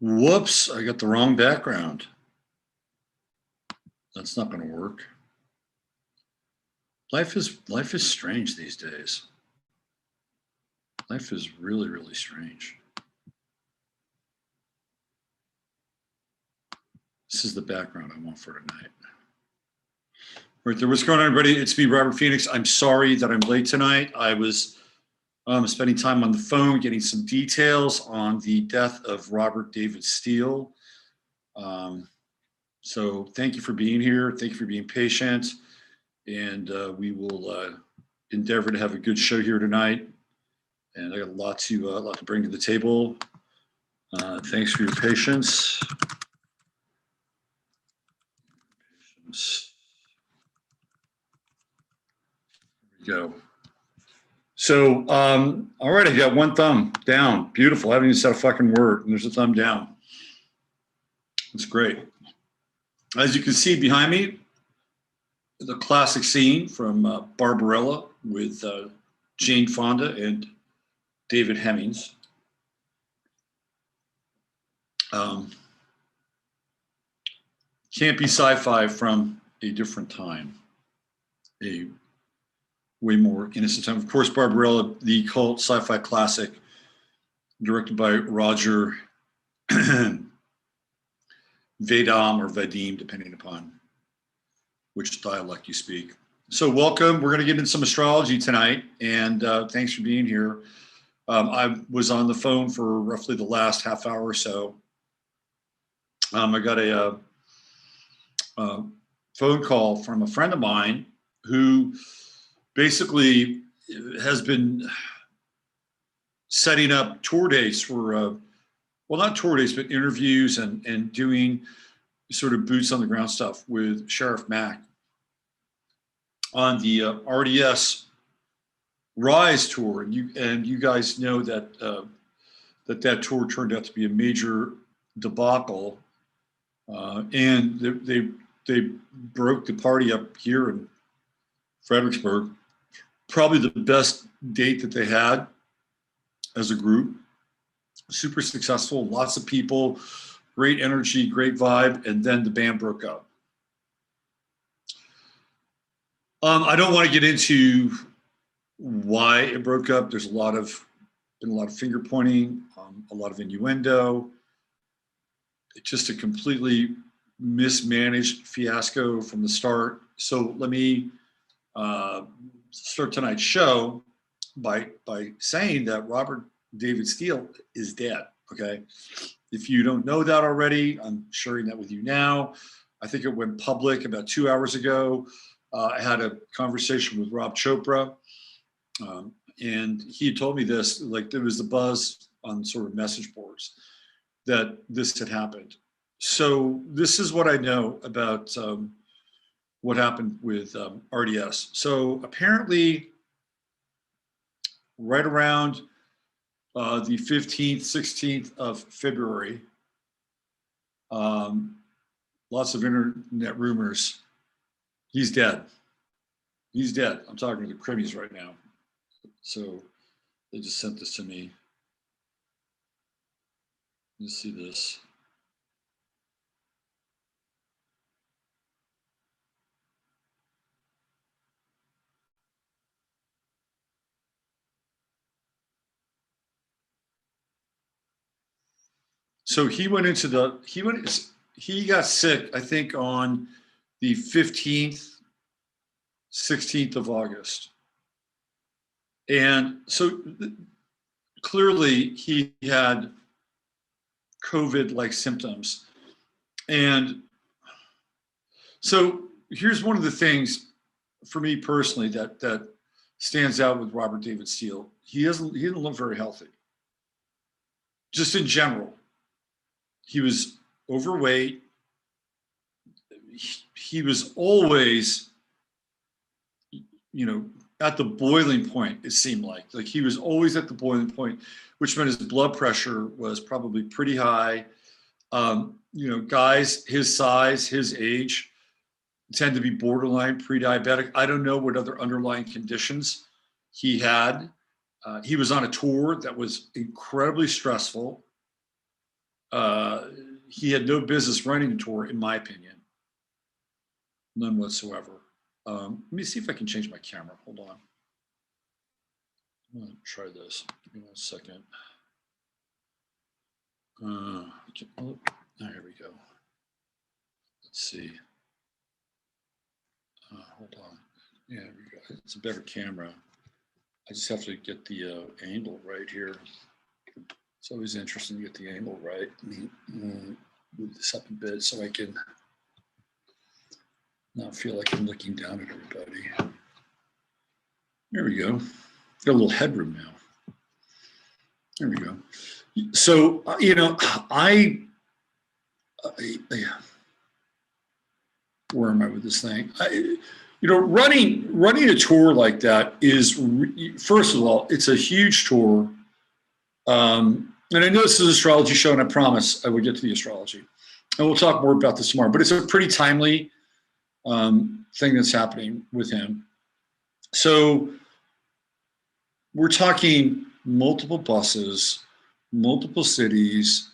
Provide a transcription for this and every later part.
Whoops, I got the wrong background. That's not going to work. Life is strange these days. Life is really, really strange. This is the background I want for tonight. Right there. What's going on, everybody? It's me, Robert Phoenix. I'm sorry that I'm late tonight. I was spending time on the phone getting some details on the death of Robert David Steele. So thank you for being here. Thank you for being patient. And we will endeavor to have a good show here tonight. And I got a lot to bring to the table. Thanks for your patience. Here we go. So, all right, I got one thumb down. Beautiful. I haven't even said a fucking word, and there's a thumb down. That's great. As you can see behind me, the classic scene from Barbarella with Jane Fonda and David Hemmings. Can't be sci-fi from a different time, a way more innocent time. Of course, Barbarella, the cult sci-fi classic, directed by Roger Vadim or Vadim, depending upon which dialect you speak. So welcome. We're going to get into some astrology tonight, and thanks for being here. I was on the phone for roughly the last half hour or so. I got a phone call from a friend of mine who basically has been setting up tour dates for, well, not tour dates, but interviews and doing sort of boots on the ground stuff with Sheriff Mack on the RDS Rise tour. And you guys know that that tour turned out to be a major debacle. And they broke the party up here in Fredericksburg. Probably the best date that they had as a group. Super successful, lots of people, great energy, great vibe, and then the band broke up. I don't want to get into why it broke up. There's been a lot of finger pointing, a lot of innuendo. It's just a completely mismanaged fiasco from the start. So let me start tonight's show by saying that Robert David Steele is dead. Okay, if you don't know that already, I'm sharing that with you now. I think it went public about 2 hours ago. I had a conversation with Rob Chopra, and he had told me this, like there was the buzz on sort of message boards that this had happened. So this is what I know about what happened with RDS. So apparently right around the 15th, 16th of February, lots of internet rumors, he's dead. He's dead. I'm talking to the Crimmies right now. So they just sent this to me. Let's see this. So he got sick, I think, on the 15th, 16th of August. And so clearly he had COVID-like symptoms. And so here's one of the things for me personally that stands out with Robert David Steele. He didn't look very healthy. Just in general. He was overweight. He was always, at the boiling point, it seemed like he was always at the boiling point, which meant his blood pressure was probably pretty high. Guys his size, his age, tend to be borderline pre-diabetic. I don't know what other underlying conditions he had. He was on a tour that was incredibly stressful. He had no business running the tour, in my opinion. None whatsoever. Let me see if I can change my camera. Hold on. I'm gonna try this. Give me 1 second. Oh, here we go. Let's see. Hold on. Yeah, here we go. It's a better camera. I just have to get the angle right here. It's always interesting to get the angle right. Let me move this up a bit so I can not feel like I'm looking down at everybody. There we go. Got a little headroom now. There we go. So, you know, where am I with this thing? You know, running a tour like that is, first of all, it's a huge tour. And I know this is an astrology show, and I promise I will get to the astrology. And we'll talk more about this tomorrow, but it's a pretty timely thing that's happening with him. So we're talking multiple buses, multiple cities.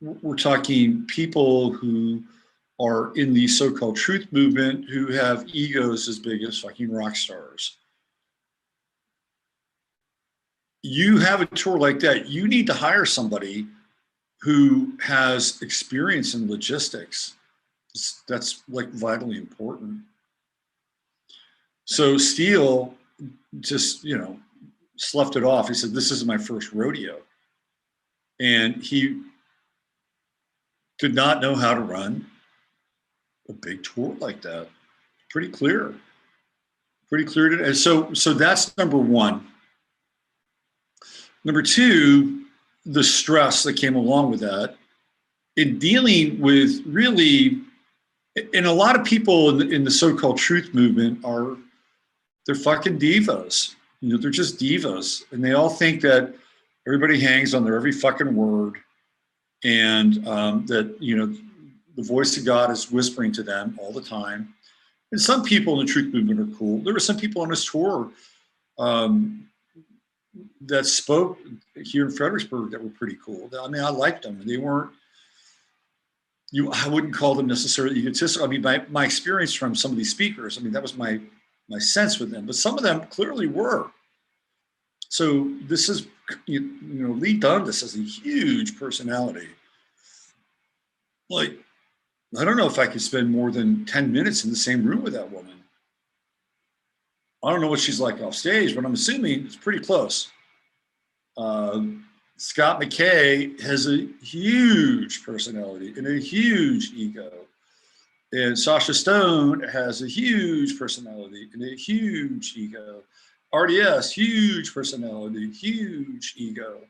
We're talking people who are in the so-called truth movement who have egos as big as fucking rock stars. You have a tour like that, you need to hire somebody who has experience in logistics. That's like vitally important. So Steele just, you know, sloughed it off. He said, this is my first rodeo. And he did not know how to run a big tour like that. Pretty clear. Pretty clear. And so that's number one. Number two, the stress that came along with that in dealing with really, and a lot of people in the so-called truth movement they're fucking divas. You know, they're just divas. And they all think that everybody hangs on their every fucking word. And that, you know, the voice of God is whispering to them all the time. And some people in the truth movement are cool. There were some people on this tour that spoke here in Fredericksburg that were pretty cool. I mean, I liked them. They weren't, I wouldn't call them necessarily egotistical. I mean, my experience from some of these speakers, I mean, that was my sense with them, but some of them clearly were. So this is, you know, Lee Dundas has a huge personality. Like, I don't know if I could spend more than 10 minutes in the same room with that woman. I don't know what she's like off stage, but I'm assuming it's pretty close. Scott McKay has a huge personality and a huge ego. And Sasha Stone has a huge personality and a huge ego. RDS, huge personality, huge ego.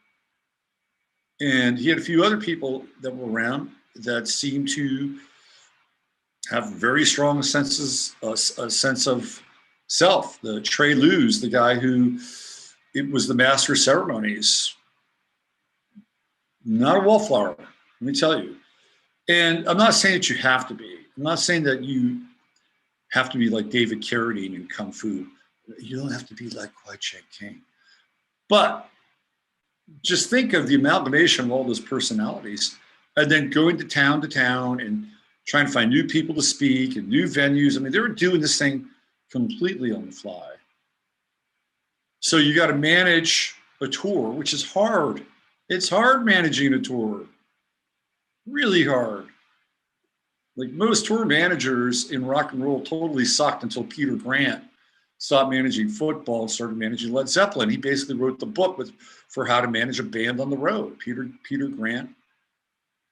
And he had a few other people that were around that seemed to have very strong senses, a sense of self. The Trey Luz, the guy who it was the master of ceremonies, not a wallflower, let me tell you. And I'm not saying that you have to be. I'm not saying that you have to be like David Carradine in Kung Fu. You don't have to be like Kwai Chang Caine. But just think of the amalgamation of all those personalities and then going to town and trying to find new people to speak and new venues. I mean, they were doing this thing completely on the fly. So you got to manage a tour, which is hard. It's hard managing a tour, really hard. Like most tour managers in rock and roll totally sucked until Peter Grant stopped managing football and started managing Led Zeppelin. He basically wrote the book for how to manage a band on the road. Peter Grant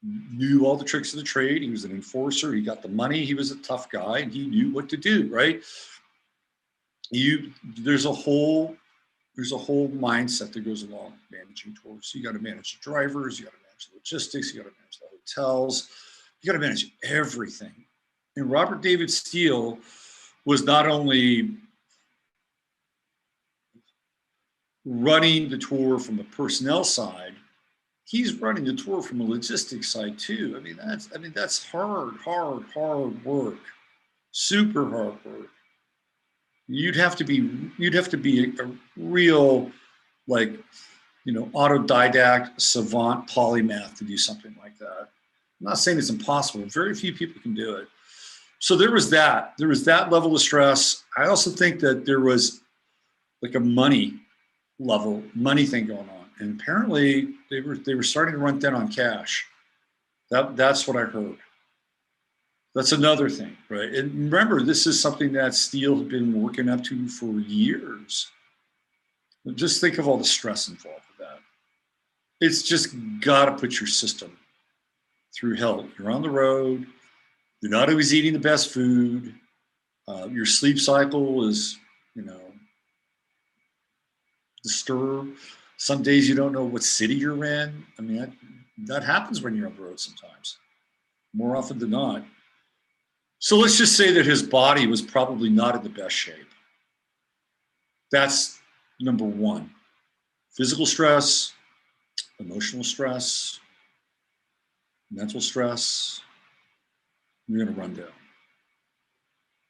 knew all the tricks of the trade. He was an enforcer. He got the money. He was a tough guy, and he knew what to do. Right? There's a whole mindset that goes along managing tours. So you got to manage the drivers. You got to manage the logistics. You got to manage the hotels. You got to manage everything. And Robert David Steele was not only running the tour from the personnel side, he's running the tour from a logistics side too. I mean, that's hard work, super hard work. You'd have to be a real, like, autodidact, savant, polymath to do something like that. I'm not saying it's impossible. Very few people can do it. So there was that. There was that level of stress. I also think that there was like a money thing going on. And apparently they were starting to run thin on cash. That's what I heard. That's another thing, right? And remember, this is something that Steele had been working up to for years. Just think of all the stress involved with that. It's just got to put your system through hell. You're on the road. You're not always eating the best food. Your sleep cycle is, disturbed. Some days you don't know what city you're in. I mean, that happens when you're on the road sometimes, more often than not. So let's just say that his body was probably not in the best shape. That's number one. Physical stress, emotional stress, mental stress, you're going to run down.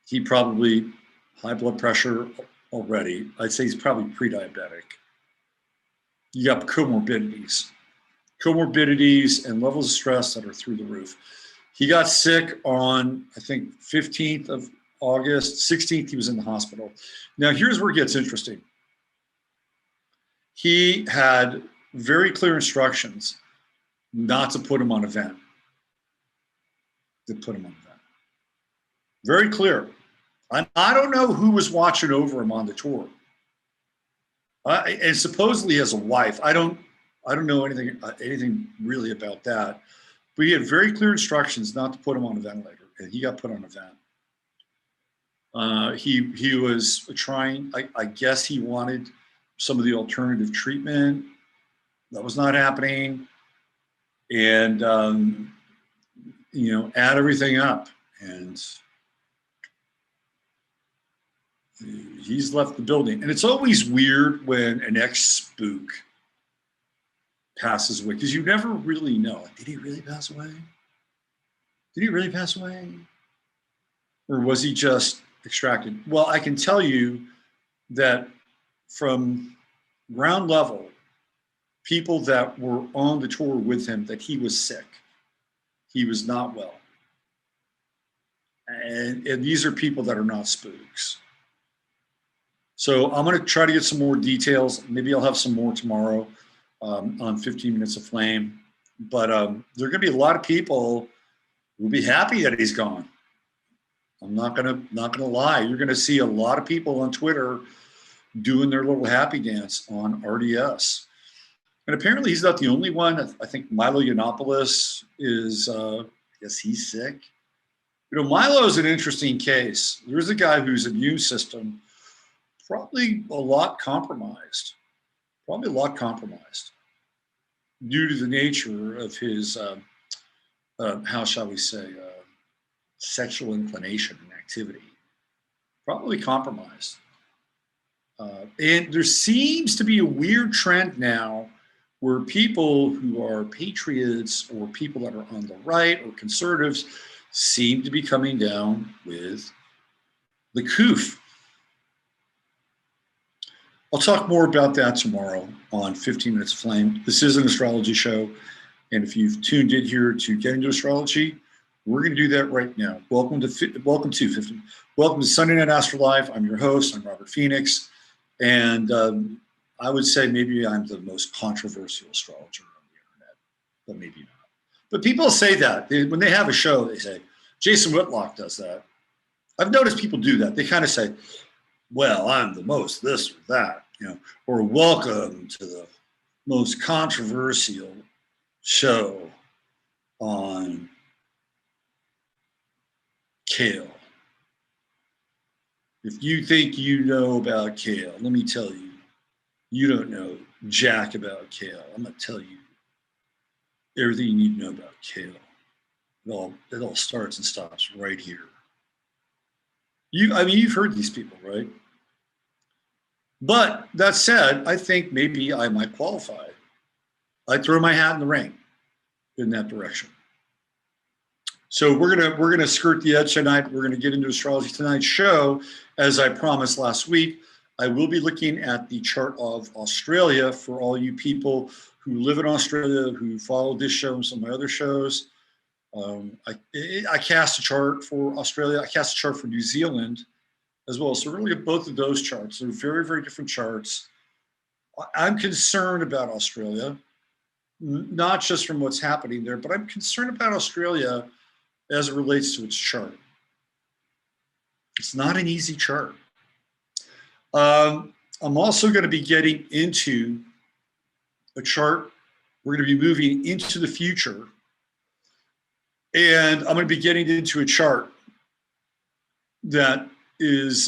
He probably, high blood pressure already. I'd say he's probably pre-diabetic. You got comorbidities and levels of stress that are through the roof. He got sick on, I think, 15th of August. 16th, he was in the hospital. Now, here's where it gets interesting. He had very clear instructions not to put him on a vent. Very clear. I don't know who was watching over him on the tour. And supposedly he has a wife. I don't know anything really about that. But he had very clear instructions not to put him on a ventilator, and he got put on a vent. He was trying. I guess he wanted some of the alternative treatment. That was not happening, and add everything up, and he's left the building. And it's always weird when an ex-spook passes away, because you never really know. Did he really pass away? Or was he just extracted? Well, I can tell you that from ground level, people that were on the tour with him, that he was sick. He was not well. And these are people that are not spooks. So I'm going to try to get some more details. Maybe I'll have some more tomorrow on 15 Minutes of Flame. But there are going to be a lot of people who will be happy that he's gone. I'm not going to lie. You're going to see a lot of people on Twitter doing their little happy dance on RDS. And apparently he's not the only one. I think Milo Yiannopoulos is, I guess he's sick. Milo is an interesting case. There's a guy whose immune system probably a lot compromised due to the nature of his, how shall we say, sexual inclination and activity. Probably compromised. And there seems to be a weird trend now where people who are patriots or people that are on the right or conservatives seem to be coming down with the coof. I'll talk more about that tomorrow on 15 Minutes of Flame. This is an astrology show. And if you've tuned in here to get into astrology, we're going to do that right now. Welcome to Sunday Night Astro Live. I'm your host. I'm Robert Phoenix. And I would say maybe I'm the most controversial astrologer on the internet, but maybe not. But people say that. When they have a show, they say, Jason Whitlock does that. I've noticed people do that. They kind of say, well, I'm the most this or that, or welcome to the most controversial show on kale. If you think you know about kale, let me tell you, you don't know jack about kale. I'm going to tell you everything you need to know about kale. It all starts and stops right here. You've heard these people, right? But that said, I think maybe I might qualify. I throw my hat in the ring in that direction. So we're gonna skirt the edge tonight. We're gonna get into astrology tonight's show, as I promised last week. I will be looking at the chart of Australia for all you people who live in Australia, who follow this show and some of my other shows. I cast a chart for Australia. I cast a chart for New Zealand as well. So we're going to look at both of those charts. They're very, very different charts. I'm concerned about Australia, not just from what's happening there, but I'm concerned about Australia as it relates to its chart. It's not an easy chart. I'm also going to be getting into a chart. We're going to be moving into the future. And I'm going to be getting into a chart that has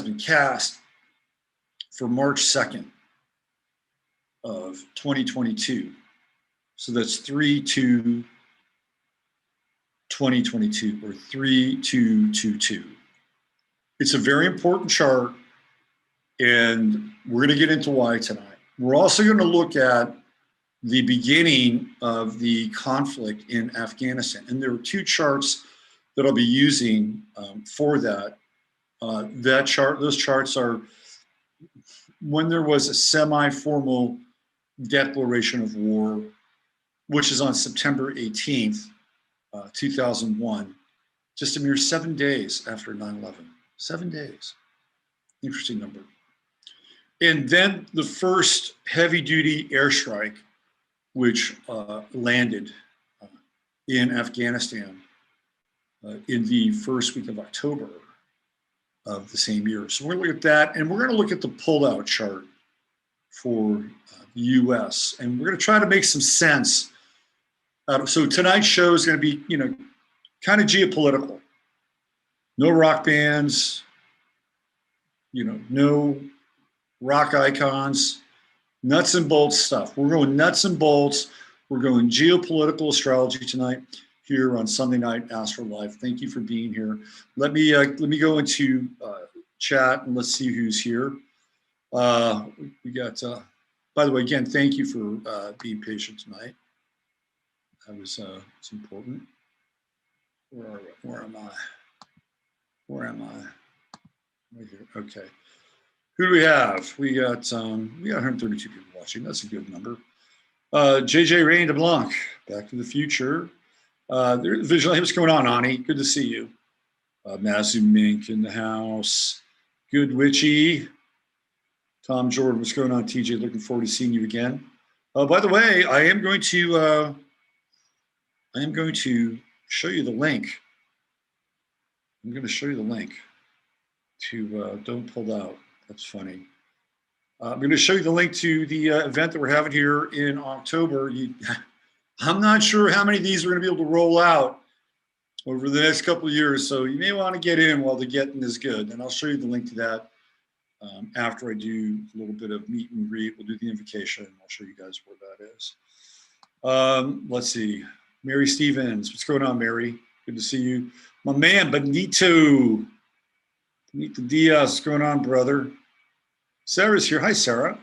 been cast for March 2nd of 2022. So that's 3/2/2022 or 3/2/22. It's a very important chart, and we're going to get into why tonight. We're also going to look at the beginning of the conflict in Afghanistan. And there are two charts that I'll be using for that. Those charts are when there was a semi-formal declaration of war, which is on September 18th, 2001, just a mere 7 days after 9/11. 7 days. Interesting number. And then the first heavy-duty airstrike, which landed in Afghanistan in the first week of October of the same year. So we're going to look at that, and we're going to look at the pullout chart for the U.S., and we're going to try to make some sense. So tonight's show is going to be, kind of geopolitical. No rock bands, no rock icons, nuts and bolts stuff. We're going nuts and bolts. We're going geopolitical astrology tonight here on Sunday Night Astro Live. Thank you for being here. Let me go into chat and let's see who's here. We got. By the way, again, thank you for being patient tonight. That was it's important. Where am I? Right here. Okay. Who do we have? We got 132 people watching. That's a good number. JJ Rain de Blanc, Back to the Future. Visually, what's going on, Ani? Good to see you. Mazu Mink in the house. Good Witchy. Tom Jordan, what's going on, TJ? Looking forward to seeing you again. By the way, I am going to show you the link. I'm going to show you the link to Don't Pull Out. That's funny. I'm going to show you the link to the event that we're having here in October. I'm not sure how many of these we're going to be able to roll out over the next couple of years, so you may want to get in while the getting is good. And I'll show you the link to that after I do a little bit of meet and greet. We'll do the invocation, and I'll show you guys where that is. Let's see. Mary Stevens, what's going on, Mary? Good to see you. My man, Benito Diaz, what's going on, brother? Sarah's here. Hi, Sarah.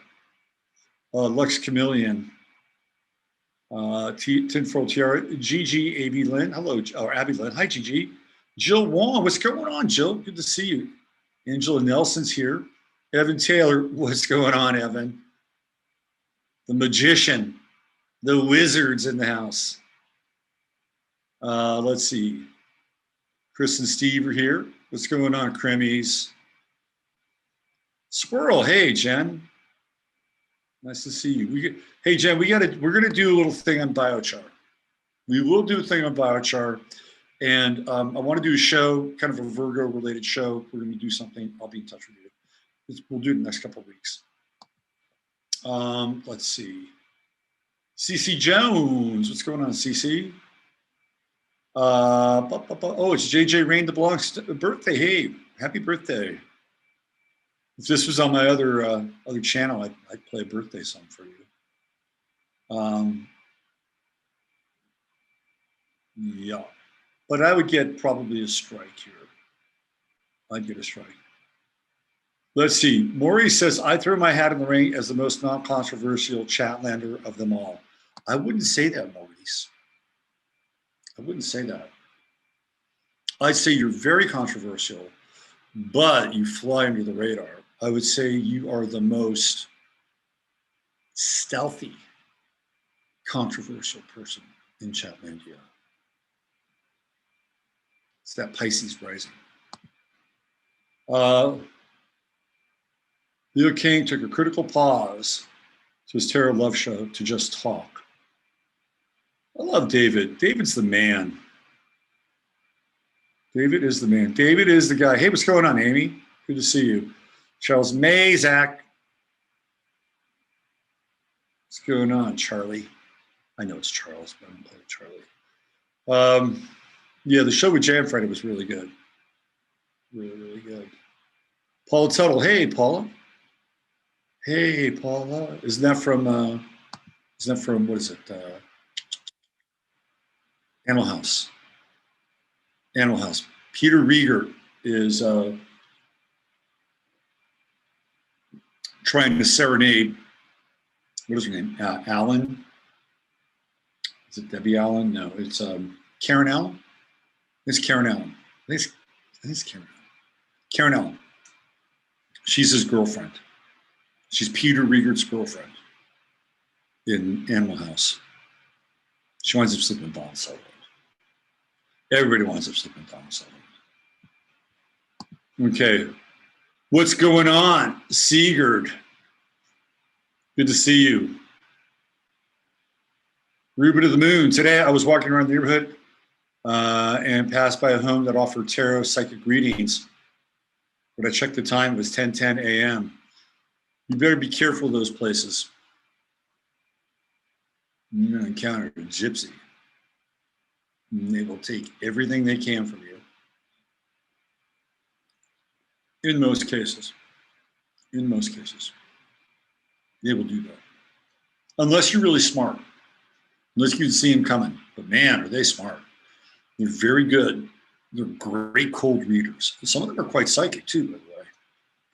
Lux Chameleon. Tinfoil Tiara. Gigi Abby Lynn. Hello, or Abby Lynn. Hi, Gigi. Jill Wong, what's going on, Jill? Good to see you. Angela Nelson's here. Evan Taylor, what's going on, Evan? The magician. The wizard's in the house. Let's see. Chris and Steve are here. What's going on, Cremies? Squirrel, hey, Jen. Nice to see you. Hey, Jen, we're gonna do a little thing on biochar. We will do a thing on biochar, and I want to do a show, kind of a Virgo-related show. We're gonna do something. I'll be in touch with you. We'll do it in the next couple of weeks. Let's see. CC Jones, what's going on, CC? Oh, it's JJ Rain de Blanc's birthday. Hey, happy birthday. If this was on my other channel, I'd play a birthday song for you. Yeah, but I would get probably a strike here. I'd get a strike. Let's see. Maury says, I throw my hat in the ring as the most non-controversial chatlander of them all. I wouldn't say that, Maurice. I wouldn't say that. I'd say you're very controversial, but you fly under the radar. I would say you are the most stealthy, controversial person in Chatlandia. It's that Pisces rising. Leo King took a critical pause to his tarot love show to just talk. I love David. David's the man. David is the man. David is the guy. Hey, what's going on, Amy? Good to see you. Charles Mazak. What's going on, Charlie? I know it's Charles, but I'm calling Charlie. Yeah, the show with Jam Friday was really good. Really, really good. Paula Tuttle. Hey, Paula. Hey, Paula. Isn't that from what is it? Animal House. Animal House. Peter Rieger is trying to serenade, what is her name? Allen? Is it Debbie Allen? No, it's Karen Allen. It's Karen Allen. I think it's Karen Allen. Karen Allen. She's his girlfriend. She's Peter Rieger's girlfriend in Animal House. She winds up sleeping with Don Sullivan. Everybody winds up sleeping with Don Sullivan. Okay. What's going on? Sigurd. Good to see you. Ruben of the Moon. Today I was walking around the neighborhood and passed by a home that offered tarot psychic readings. When I checked the time, it was 10:10 a.m. You better be careful of those places. You're going to encounter a gypsy. And they will take everything they can from you. In most cases. In most cases. They will do that. Unless you're really smart. Unless you can see them coming. But man, are they smart. They're very good. They're great cold readers. Some of them are quite psychic too, by the way.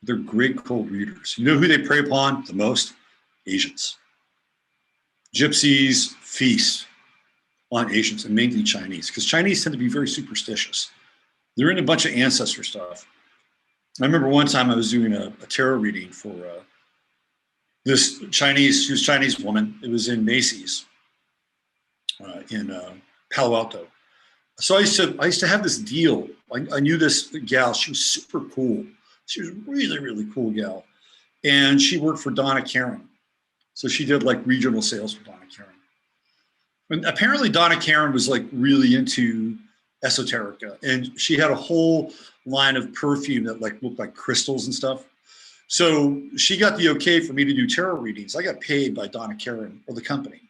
They're great cold readers. You know who they prey upon the most? Asians. Gypsies feast on Asians, and mainly Chinese, because Chinese tend to be very superstitious. They're in a bunch of ancestor stuff. I remember one time I was doing a tarot reading for this Chinese woman. It was in Macy's in Palo Alto. So I used to have this deal. I knew this gal. She was super cool. She was really, really cool gal. And she worked for Donna Karan. So she did like regional sales for Donna Karan. And apparently Donna Karan was like really into esoterica. And she had a whole line of perfume that like looked like crystals and stuff. So she got the okay for me to do tarot readings. I got paid by Donna Karan or the company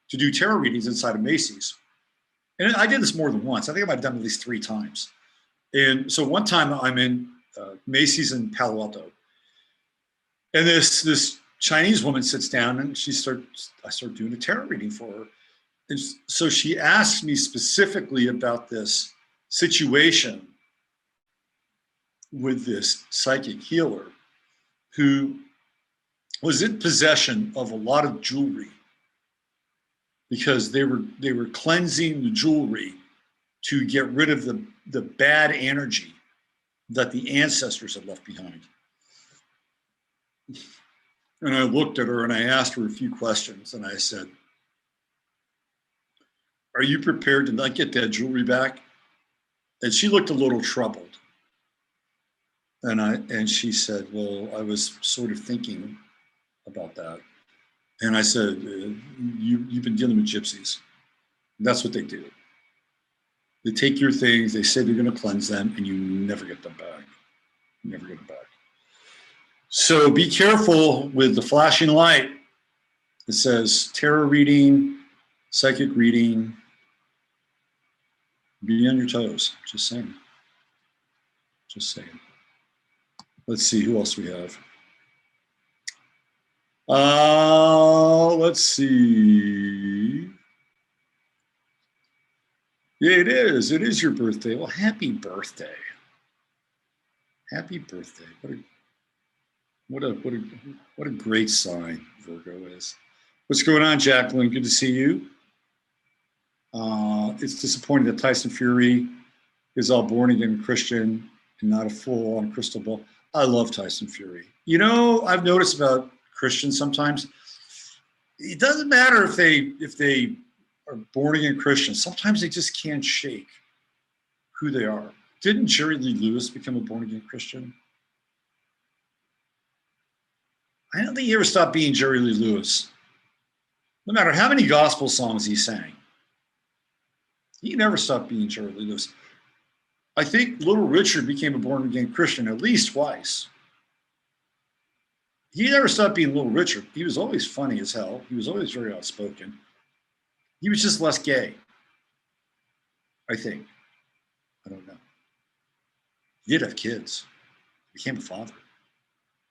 to do tarot readings inside of Macy's. And I did this more than once. I think I might have done it at least 3 times. And so one time I'm in Macy's in Palo Alto. And this Chinese woman sits down and I start doing a tarot reading for her. And so she asked me specifically about this situation with this psychic healer who was in possession of a lot of jewelry because they were cleansing the jewelry to get rid of the bad energy that the ancestors had left behind. And I looked at her and I asked her a few questions and I said, "Are you prepared to not get that jewelry back?" And she looked a little troubled. And she said, "Well, I was sort of thinking about that." And I said, you've been dealing with gypsies. That's what they do. They take your things, they say they're going to cleanse them, and you never get them back. You never get them back. So be careful with the flashing light. It says tarot reading, psychic reading. Be on your toes. Just saying. Just saying. Let's see who else we have. Let's see. Yeah, it is. It is your birthday. Well, happy birthday. Happy birthday. What a great sign Virgo is. What's going on, Jacqueline? Good to see you. It's disappointing that Tyson Fury is all born again Christian and not a full-on crystal ball. I love Tyson Fury. You know, I've noticed about Christians sometimes, it doesn't matter if they are born again Christians. Sometimes they just can't shake who they are. Didn't Jerry Lee Lewis become a born again Christian? I don't think he ever stopped being Jerry Lee Lewis. No matter how many gospel songs he sang, he never stopped being Jerry Lee Lewis. I think Little Richard became a born again Christian at least twice. He never stopped being Little Richard. He was always funny as hell. He was always very outspoken. He was just less gay, I think. I don't know. He did have kids. He became a father.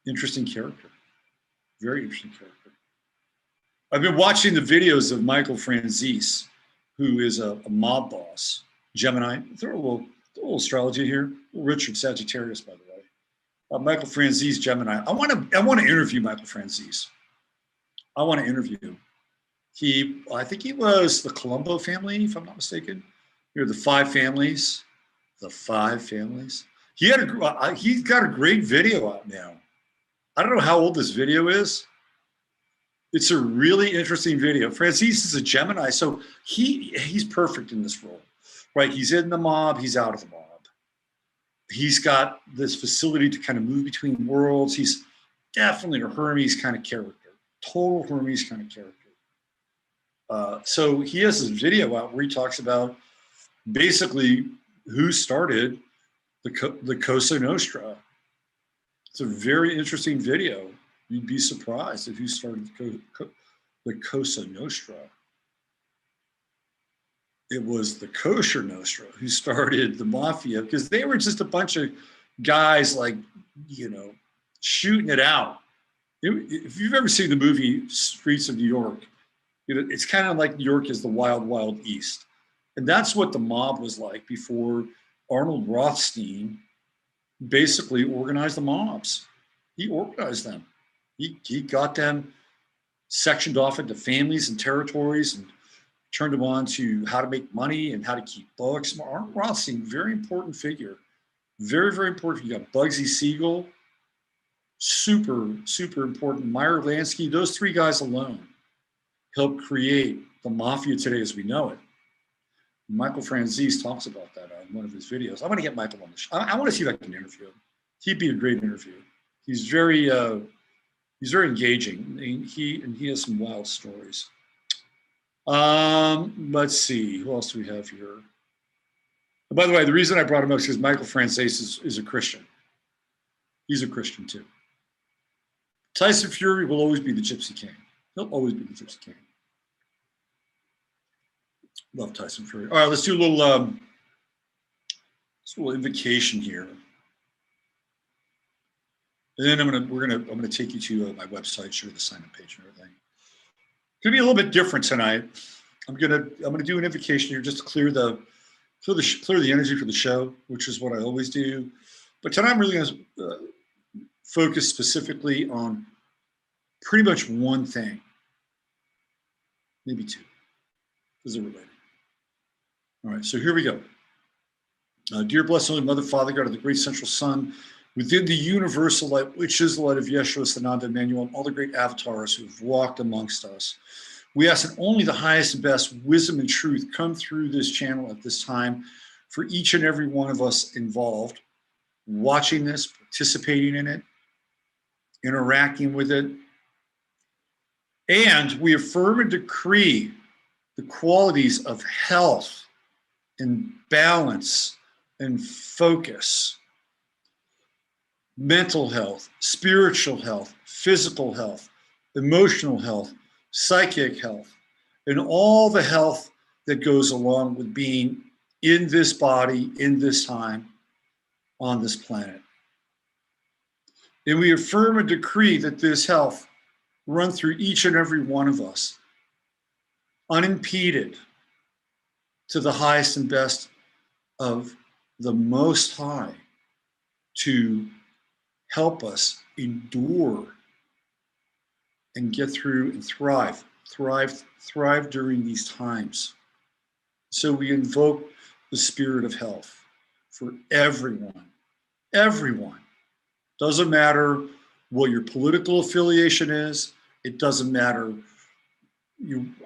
Interesting character. Very interesting character. I've been watching the videos of Michael Franzese, who is a mob boss, Gemini. Throw a little astrology here. Richard Sagittarius, by the way. Michael Franzese, Gemini. I want to interview Michael Franzese. I want to interview him. I think he was the Colombo family, if I'm not mistaken. You're the five families. The five families. He's got a great video out now. I don't know how old this video is. It's a really interesting video. Franzese is a Gemini, so he's perfect in this role, right? He's in the mob, he's out of the mob. He's got this facility to kind of move between worlds. He's definitely a Hermes kind of character, total Hermes kind of character. So he has this video out where he talks about basically who started the Cosa Nostra. It's a very interesting video. You'd be surprised at who started the Cosa Nostra. It was the Kosher Nostra who started the mafia, because they were just a bunch of guys like, shooting it out. If you've ever seen the movie Streets of New York, it's kind of like New York is the wild, wild East. And that's what the mob was like before Arnold Rothstein basically organized the mobs. He organized them. He got them sectioned off into families and territories and turned them on to how to make money and how to keep books. Arnold Rothstein, very important figure. Very, very important. You got Bugsy Siegel, super, super important. Meyer Lansky, those three guys alone helped create the mafia today as we know it. Michael Franzese talks about that on one of his videos. I want to get Michael on the show. I want to see if I can interview him. He'd be a great interview. He's very engaging. He has some wild stories. Let's see, who else do we have here? And by the way, the reason I brought him up is because Michael Franzese is a Christian. He's a Christian too. Tyson Fury will always be the Gypsy King. He'll always be the Gypsy King. Love Tyson Fury. All right, let's do a little invocation here. And then I'm gonna take you to my website, show the sign-up page and everything. It's gonna be a little bit different tonight. I'm gonna do an invocation here just to clear the energy for the show, which is what I always do. But tonight I'm really gonna focus specifically on pretty much one thing, maybe two, because they're related. All right, so here we go. Dear blessed Holy Mother, Father God of the great central sun, within the universal light, which is the light of Yeshua, Sananda, Emmanuel, and all the great avatars who have walked amongst us, we ask that only the highest and best wisdom and truth come through this channel at this time for each and every one of us involved, watching this, participating in it, interacting with it. And we affirm and decree the qualities of health and balance and focus, mental health, spiritual health, physical health, emotional health, psychic health, and all the health that goes along with being in this body, in this time, on this planet. And we affirm and decree that this health run through each and every one of us, unimpeded, to the highest and best of the Most High, to help us endure and get through and thrive during these times. So we invoke the spirit of health for everyone, Doesn't matter what your political affiliation is. It doesn't matter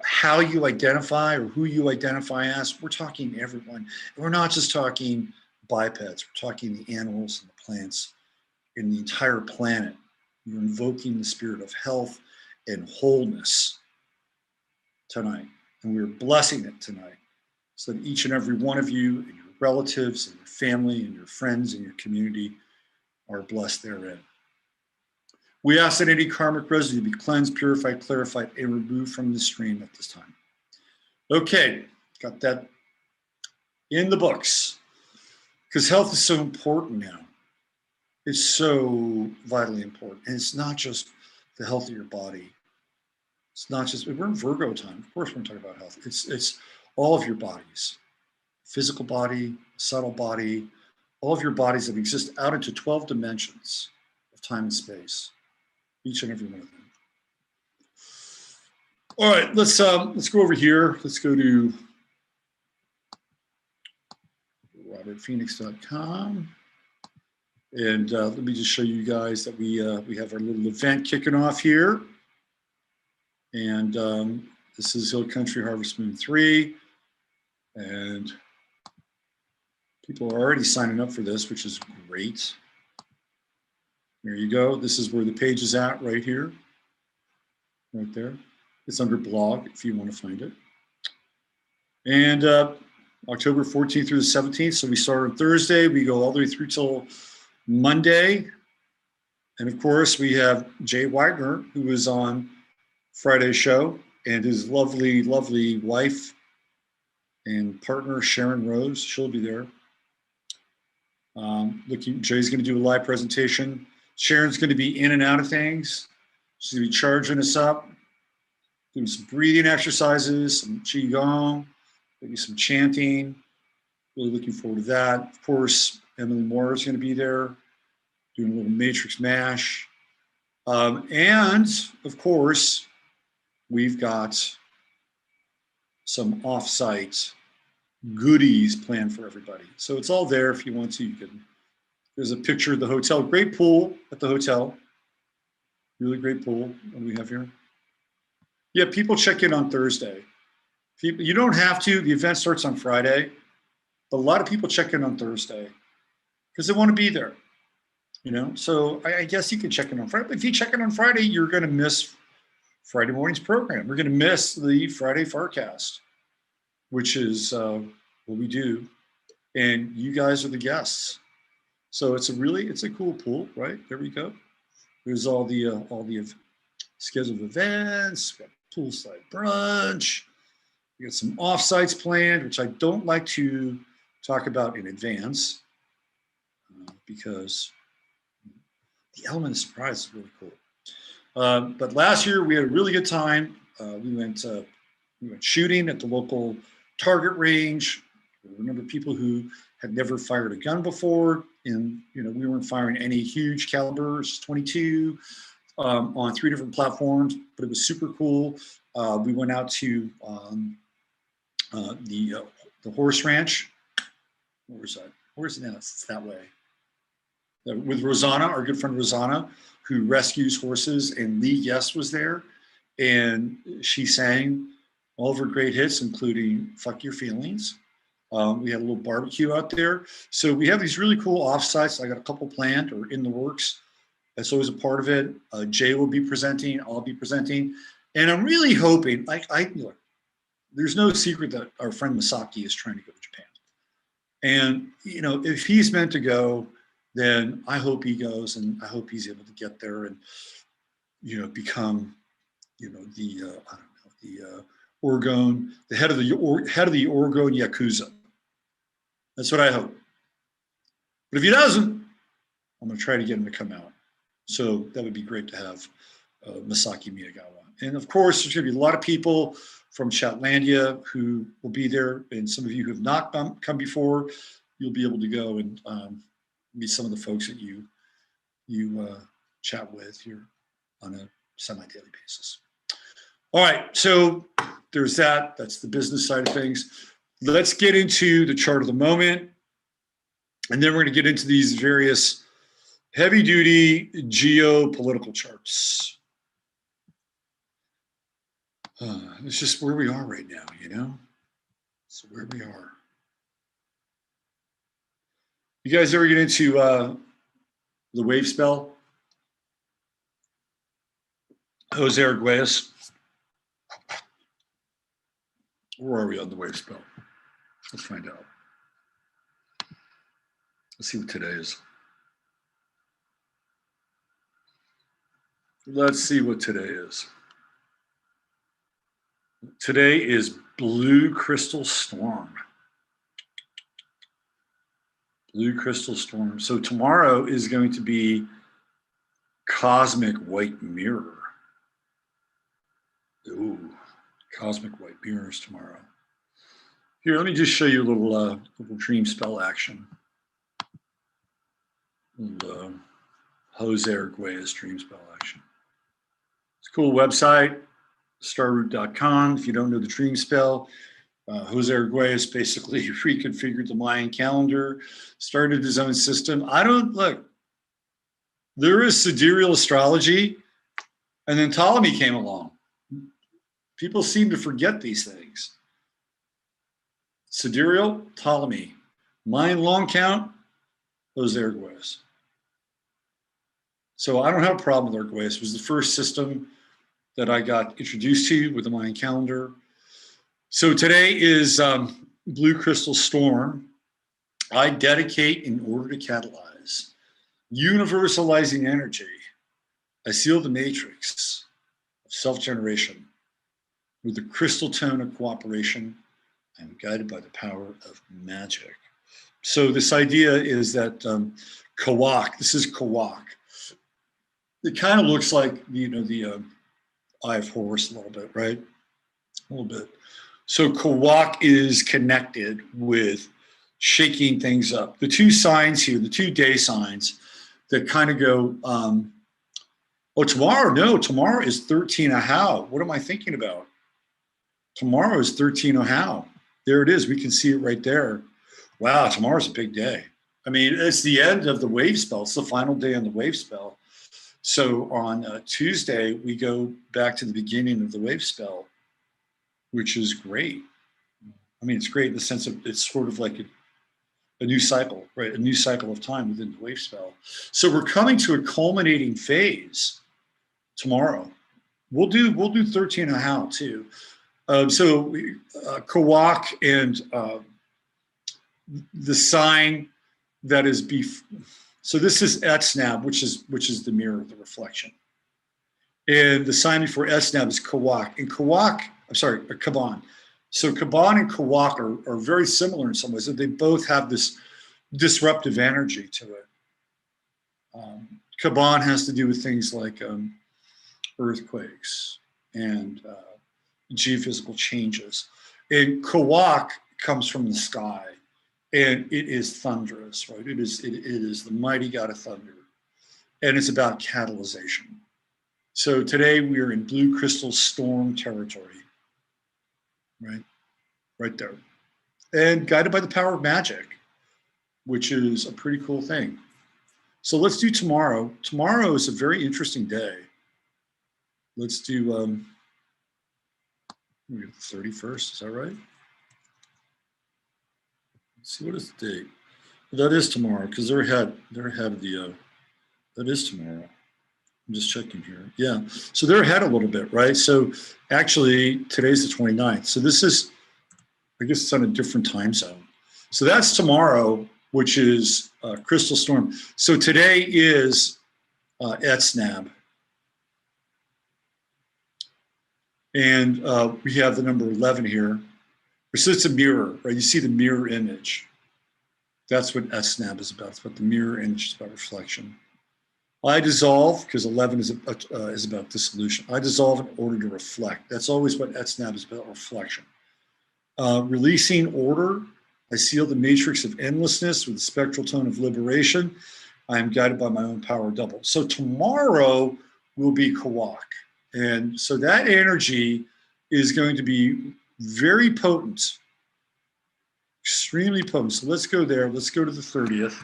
how you identify or who you identify as. We're talking everyone. And we're not just talking bipeds. We're talking the animals and the plants in the entire planet. You're invoking the spirit of health and wholeness tonight. And we're blessing it tonight so that each and every one of you and your relatives and your family and your friends and your community are blessed therein. We ask that any karmic residue be cleansed, purified, clarified, and removed from the stream at this time. Okay, got that in the books. Because health is so important now. It's so vitally important. And it's not just the health of your body. It's not just, we're in Virgo time. Of course, we're going to talk about health. It's all of your bodies. Physical body, subtle body, all of your bodies that exist out into 12 dimensions of time and space. Each and every one of them. All right, let's go over here. Let's go to robertphoenix.com. And let me just show you guys that we have our little event kicking off here. And this is Hill Country Harvest Moon 3. And people are already signing up for this, which is great. There you go. This is where the page is at right here. Right there. It's under blog if you want to find it. And October 14th through the 17th. So we start on Thursday. We go all the way through till Monday. And of course, we have Jay Wagner, who was on Friday's show, and his lovely, lovely wife and partner, Sharon Rose. She'll be there. Jay's going to do a live presentation. Sharon's going to be in and out of things. She's going to be charging us up, doing some breathing exercises, some qigong, maybe some chanting. Really looking forward to that. Of course, Emily Moore is going to be there, doing a little matrix mash. And of course, we've got some off-site goodies planned for everybody. So it's all there if you want to. You can. There's a picture of the hotel. Great pool at the hotel. Really great pool. What do we have here? Yeah, people check in on Thursday. You don't have to. The event starts on Friday. But a lot of people check in on Thursday because they want to be there. You know, so I guess you can check in on Friday. But if you check in on Friday, you're going to miss Friday morning's program. We're going to miss the Friday Forecast, which is what we do. And you guys are the guests. So it's a cool pool, right? There we go. There's all the scheduled events, we got poolside brunch, we got some offsites planned, which I don't like to talk about in advance because the element of surprise is really cool. But last year we had a really good time. We went shooting at the local target range. I remember people who had never fired a gun before, and we weren't firing any huge calibers, 22, on 3 different platforms, but it was super cool. We went out to the horse ranch. Where's that? Where's it now? It's that way. With Rosanna, our good friend Rosanna, who rescues horses, and Lee Yes was there, and she sang all of her great hits, including "Fuck Your Feelings." We had a little barbecue out there. So we have these really cool offsites. I got a couple planned or in the works. That's always a part of it. Jay will be presenting. I'll be presenting. And I'm really hoping, look, there's no secret that our friend Masaki is trying to go to Japan. And, if he's meant to go, then I hope he goes, and I hope he's able to get there and, become, the Orgone, the head of the Orgone Yakuza. That's what I hope. But if he doesn't, I'm going to try to get him to come out. So that would be great to have Masaki Miyagawa. And of course, there's going to be a lot of people from Chatlandia who will be there. And some of you who have not come before, you'll be able to go and meet some of the folks that you chat with here on a semi-daily basis. All right, so there's that. That's the business side of things. Let's get into the chart of the moment. And then we're going to get into these various Heavy duty geopolitical charts. It's just where we are right now, you know? It's where we are. You guys ever get into the wave spell? Jose Arguelles. Where are we on the wave spell? Let's find out. Let's see what today is. Let's see what today is. Today is Blue Crystal Storm. Blue Crystal Storm. So tomorrow is going to be Cosmic White Mirror. Ooh, Cosmic White Mirrors tomorrow. Here, let me just show you a little dream spell action. And, Jose Arguelles dream spell action. It's a cool website, starroot.com. If you don't know the dream spell, Jose Arguelles basically reconfigured the Mayan calendar, started his own system. Look, there is sidereal astrology, and then Ptolemy came along. People seem to forget these things. Sidereal, Ptolemy. Mayan long count, Jose Arguelles. So I don't have a problem with Arguelles. It was the first system that I got introduced to with the Mayan calendar. So today is Blue Crystal Storm. I dedicate in order to catalyze. Universalizing energy. I seal the matrix of self-generation with the crystal tone of cooperation. I'm guided by the power of magic. So this idea is that Kawak, this is Kawak. It kind of looks like, you know, the Eye of Horus a little bit, right? A little bit. So Kawak is connected with shaking things up. The two signs here, the 2 day signs that kind of go, oh, tomorrow, no, tomorrow is 13 Ahau. What am I thinking about? Tomorrow is 13 Ahau. There it is. We can see it right there. Wow, tomorrow's a big day. I mean, it's the end of the wave spell. It's the final day on the wave spell. So on Tuesday, we go back to the beginning of the wave spell, which is great. I mean, it's great in the sense of it's sort of like a new cycle, right? A new cycle of time within the wave spell. So we're coming to a culminating phase tomorrow. We'll do 13 Ahau too. So Kawak and the sign that is so this is Etsnab, which is the mirror, the reflection. And the sign before Etsnab is Kawak. And Kaban. So Kaban and Kawak are very similar in some ways. They both have this disruptive energy to it. Kaban has to do with things like earthquakes and geophysical changes. And Kawak comes from the sky. And it is thunderous, right? It is the mighty god of thunder. And it's about catalyzation. So today we are in Blue Crystal Storm territory, right? Right there. And guided by the power of magic, which is a pretty cool thing. So let's do tomorrow. Tomorrow is a very interesting day. Let's do the 31st, is that right? Let's see, what is the date? That is tomorrow, because they're ahead of the, that is tomorrow. I'm just checking here. Yeah, so they're ahead a little bit, right? So actually, today's the 29th. So this is, I guess it's on a different time zone. So that's tomorrow, which is Crystal Storm. So today is Etsnab. And we have the number 11 here. So it's a mirror, right? You see the mirror image. That's what Etsnab is about. It's what the mirror image is about, reflection. I dissolve, because 11 is about dissolution. I dissolve in order to reflect. That's always what Etsnab is about, reflection. Releasing order. I seal the matrix of endlessness with the spectral tone of liberation. I am guided by my own power double. So tomorrow will be Kawak. And so that energy is going to be very potent, extremely potent. So let's go there. Let's go to the 30th,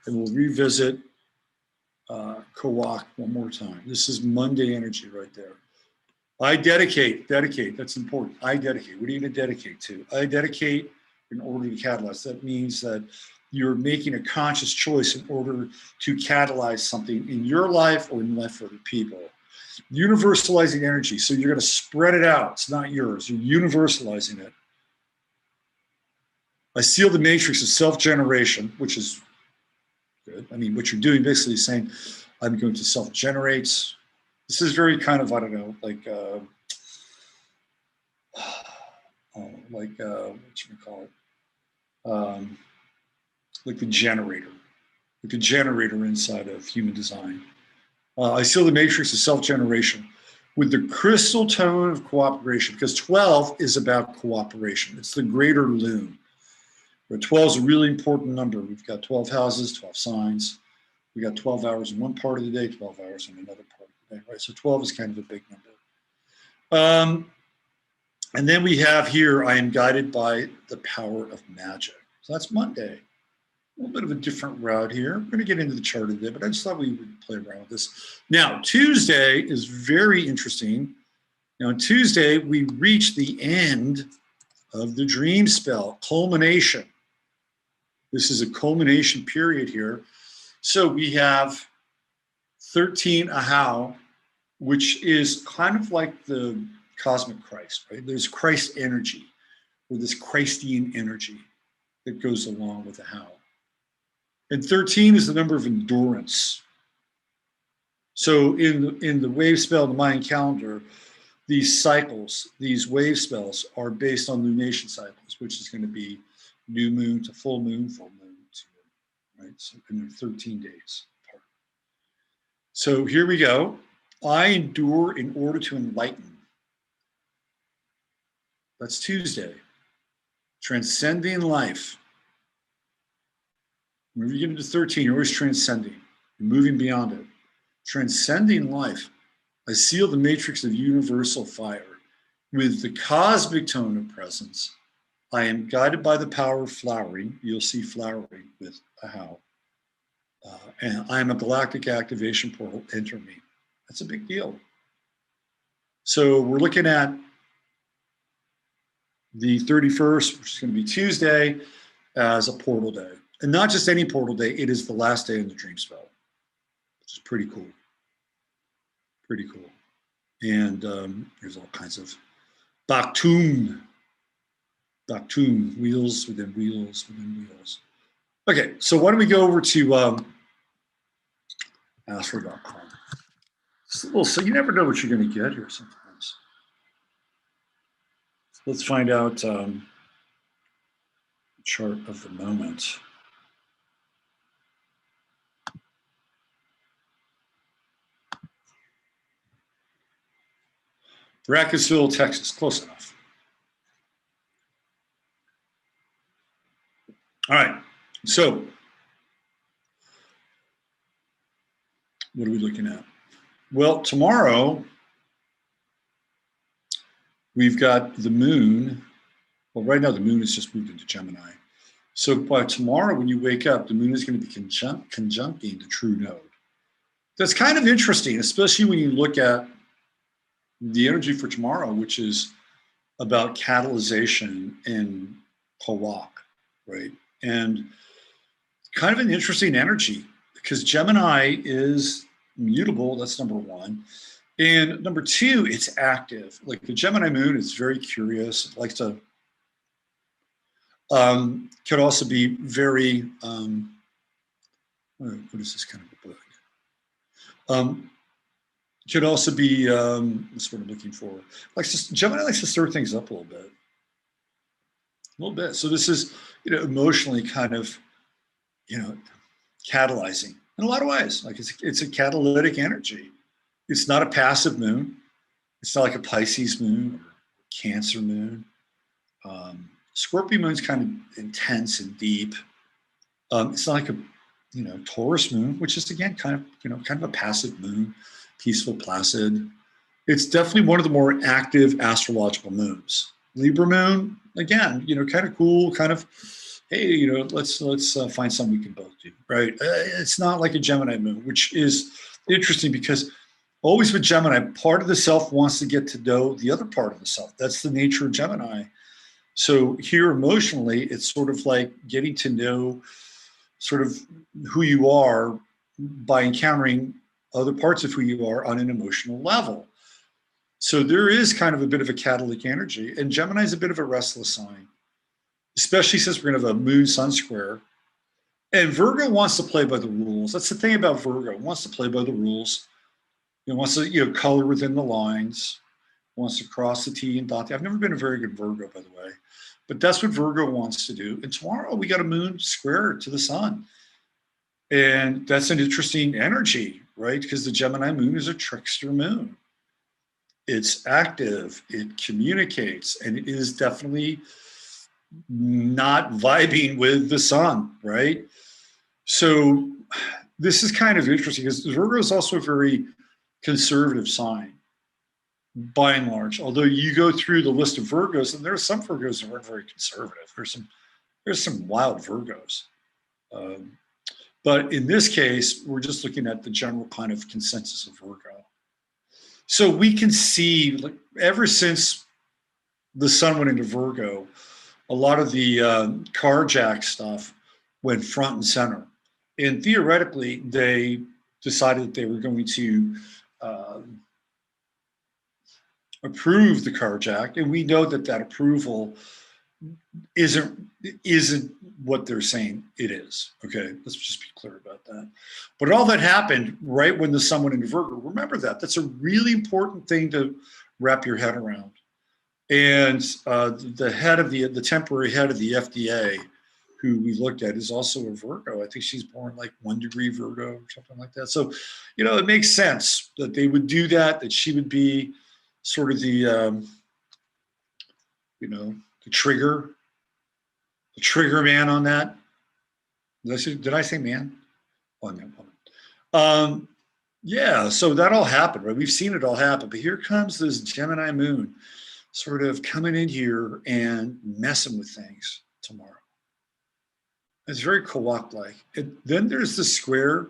and we'll revisit Kawak one more time. This is Monday energy right there. I dedicate, that's important. I dedicate. What are you going to dedicate to? I dedicate in order to catalyze. That means that you're making a conscious choice in order to catalyze something in your life or in the life of other people. Universalizing energy. So you're going to spread it out. It's not yours. You're universalizing it. I seal the matrix of self-generation, which is good. I mean, what you're doing basically is saying, I'm going to self-generate. This is very kind of, I don't know, like what you call it? Like the generator inside of human design. I seal the matrix of self-generation with the crystal tone of cooperation, because 12 is about cooperation. It's the greater loom. But 12 is a really important number. We've got 12 houses, 12 signs. We got 12 hours in one part of the day, 12 hours in another part of the day, right? So 12 is kind of a big number. And then we have here, I am guided by the power of magic. So that's Monday. A little bit of a different route here. We're going to get into the chart a bit, but I just thought we would play around with this. Now, Tuesday is very interesting. Now, on Tuesday, we reach the end of the dream spell, culmination. This is a culmination period here. So we have 13 Ahau, which is kind of like the cosmic Christ, right? There's Christ energy, or this Christian energy that goes along with Ahau. And 13 is the number of endurance. So in the wave spell, the Mayan calendar, these cycles, these wave spells are based on lunation cycles, which is going to be new moon to full moon to, right? So in 13 days apart. So here we go. I endure in order to enlighten. That's Tuesday. Transcending life. When you get into 13, you're always transcending. You're moving beyond it. Transcending life. I seal the matrix of universal fire with the cosmic tone of presence. I am guided by the power of flowering. You'll see flowering with Ahau. And I am a galactic activation portal. Enter me. That's a big deal. So we're looking at the 31st, which is going to be Tuesday, as a portal day. And not just any portal day, it is the last day in the dream spell, which is pretty cool. Pretty cool. And there's all kinds of Baktum, wheels within wheels within wheels. Okay, so why don't we go over to Astro.com. So you never know what you're going to get here sometimes. So let's find out the chart of the moment. Brackersville, Texas, close enough. All right, so what are we looking at? Well, tomorrow we've got the moon. Well, right now the moon is just moved into Gemini. So by tomorrow when you wake up, the moon is going to be conjuncting the true node. That's kind of interesting, especially when you look at the energy for tomorrow, which is about catalyzation in Kawak, right? And kind of an interesting energy because Gemini is mutable, that's number one. And number two, it's active. Like the Gemini moon is very curious. It likes to, could also be very, what is this kind of a bug? Could also be, that's what I'm looking for. Gemini likes to stir things up a little bit. So this is, emotionally kind of, catalyzing in a lot of ways. Like it's a catalytic energy. It's not a passive moon. It's not like a Pisces moon or Cancer moon. Scorpio moon's kind of intense and deep. It's not like a, Taurus moon, which is again kind of a passive moon, peaceful, placid. It's definitely one of the more active astrological moons. Libra moon, again, kind of cool, kind of, hey, let's find something we can both do, right? It's not like a Gemini moon, which is interesting because always with Gemini, part of the self wants to get to know the other part of the self. That's the nature of Gemini. So here emotionally, it's sort of like getting to know sort of who you are by encountering other parts of who you are on an emotional level. So there is kind of a bit of a catalytic energy, and Gemini is a bit of a restless sign, especially since we're going to have a moon sun square. And Virgo wants to play by the rules. That's the thing about Virgo. It wants to play by the rules. It wants to, color within the lines, wants to cross the T and dot the. I've never been a very good Virgo, by the way, but that's what Virgo wants to do. And tomorrow we got a moon square to the sun. And that's an interesting energy, right? Because the Gemini moon is a trickster moon. It's active, it communicates, and it is definitely not vibing with the sun, right? So this is kind of interesting because Virgo is also a very conservative sign, by and large. Although you go through the list of Virgos, and there are some Virgos that aren't very conservative. There's some wild Virgos. But in this case, we're just looking at the general kind of consensus of Virgo. So we can see, like, ever since the sun went into Virgo, a lot of the carjack stuff went front and center. And theoretically, they decided that they were going to approve the carjack. And we know that that approval isn't what they're saying it is. Okay, let's just be clear about that. But all that happened right when the sun went into Virgo. Remember that. That's a really important thing to wrap your head around. And the head of the temporary head of the FDA, who we looked at, is also a Virgo. I think she's born like 1 degree Virgo or something like that. So, it makes sense that they would do that. That she would be sort of the the trigger man on that. Did I say man? Oh, I meant woman. Yeah, so that all happened, right? We've seen it all happen, but here comes this Gemini moon sort of coming in here and messing with things tomorrow. It's very co-op-like. Then there's the square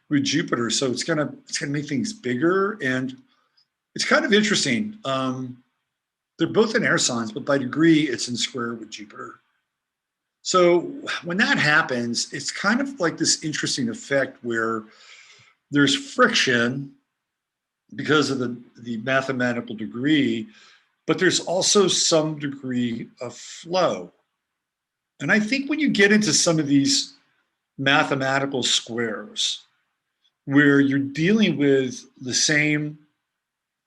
with Jupiter, so it's gonna make things bigger, and it's kind of interesting. They're both in air signs, but by degree, it's in square with Jupiter. So when that happens, it's kind of like this interesting effect where there's friction because of the mathematical degree, but there's also some degree of flow. And I think when you get into some of these mathematical squares, where you're dealing with the same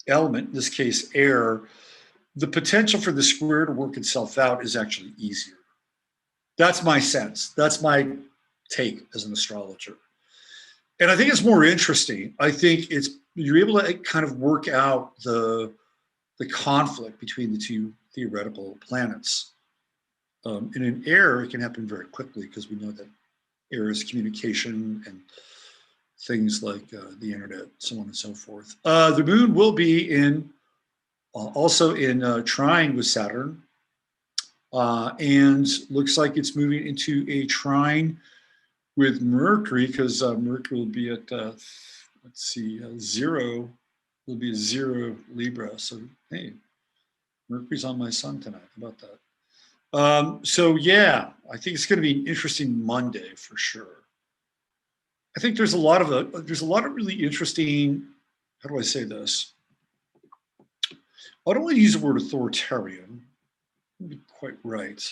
element, in this case, air, the potential for the square to work itself out is actually easier. That's my sense. That's my take as an astrologer. And I think it's more interesting. I think you're able to kind of work out the conflict between the two theoretical planets. And in air, it can happen very quickly because we know that air is communication and things like the internet, so on and so forth. The moon will be also in trine with Saturn, and looks like it's moving into a trine with Mercury, because Mercury will be at, zero, will be a 0 Libra. So, hey, Mercury's on my sun tonight. How about that? So, yeah, I think it's going to be an interesting Monday for sure. I think there's a lot of really interesting, how do I say this? I don't want to use the word authoritarian. Be quite right.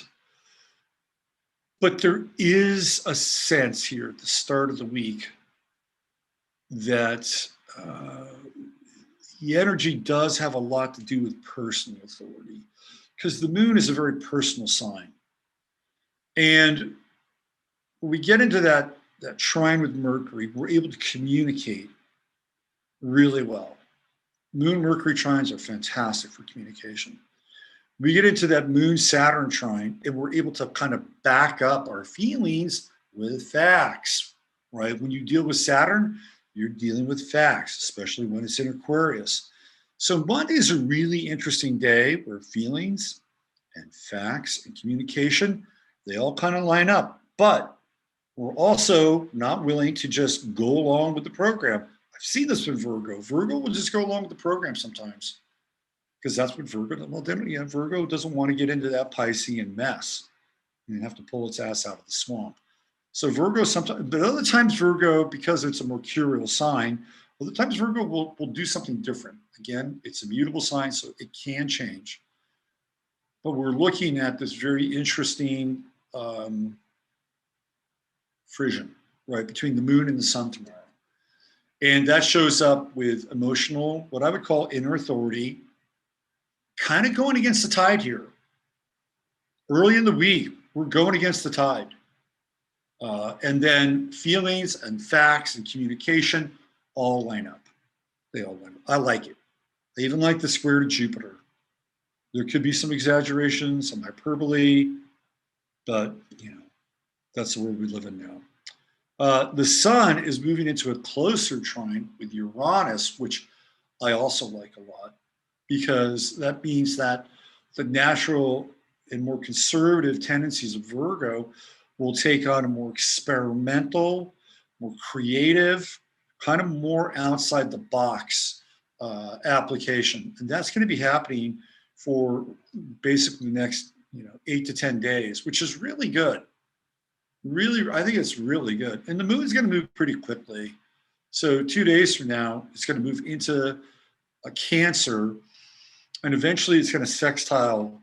But there is a sense here at the start of the week that the energy does have a lot to do with personal authority, because the moon is a very personal sign. And when we get into that trine with Mercury, we're able to communicate really well. Moon Mercury trines are fantastic for communication. We get into that Moon Saturn trine, and we're able to kind of back up our feelings with facts, right? When you deal with Saturn, you're dealing with facts, especially when it's in Aquarius. So Monday is a really interesting day where feelings and facts and communication They all kind of line up, but we're also not willing to just go along with the program. I've seen this with Virgo. Virgo will just go along with the program sometimes because that's what Virgo, well, then, you know, Virgo doesn't want to get into that Piscean mess and have to pull its ass out of the swamp. So Virgo sometimes, but other times Virgo, because it's a mercurial sign, other times Virgo will do something different. Again, it's a mutable sign, so it can change. But we're looking at this very interesting frisson, right, between the moon and the sun tomorrow. And that shows up with emotional, what I would call inner authority, kind of going against the tide here. Early in the week, we're going against the tide. And then feelings and facts and communication all line up. They all line up. I like it. I even like the square to Jupiter. There could be some exaggeration, some hyperbole, but you know, that's the world we live in now. The sun is moving into a closer trine with Uranus, which I also like a lot, because that means that the natural and more conservative tendencies of Virgo will take on a more experimental, more creative, kind of more outside the box application. And that's going to be happening for basically the next 8 to 10 days, which is really good. Really, I think it's really good. And the moon is going to move pretty quickly. So 2 days from now, it's going to move into a Cancer, and eventually it's going to sextile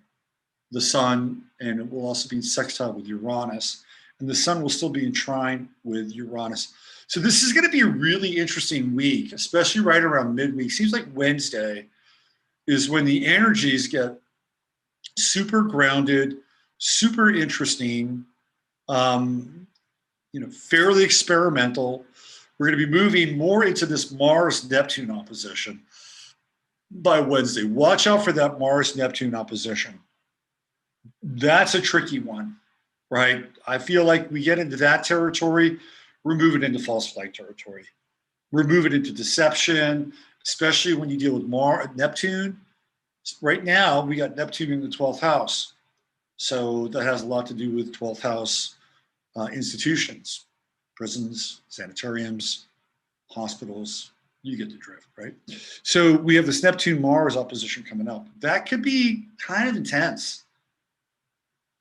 the sun, and it will also be in sextile with Uranus, and the sun will still be in trine with Uranus. So this is going to be a really interesting week, especially right around midweek. Seems like Wednesday is when the energies get super grounded, super interesting, fairly experimental. We're going to be moving more into this Mars-Neptune opposition by Wednesday. Watch out for that Mars-Neptune opposition. That's a tricky one, right? I feel like we get into that territory, we're moving into false flag territory. We're moving into deception, especially when you deal with Neptune. Right now, we got Neptune in the 12th house. So that has a lot to do with 12th house institutions, prisons, sanitariums, hospitals. You get the drift, right? So we have this Neptune-Mars opposition coming up. That could be kind of intense.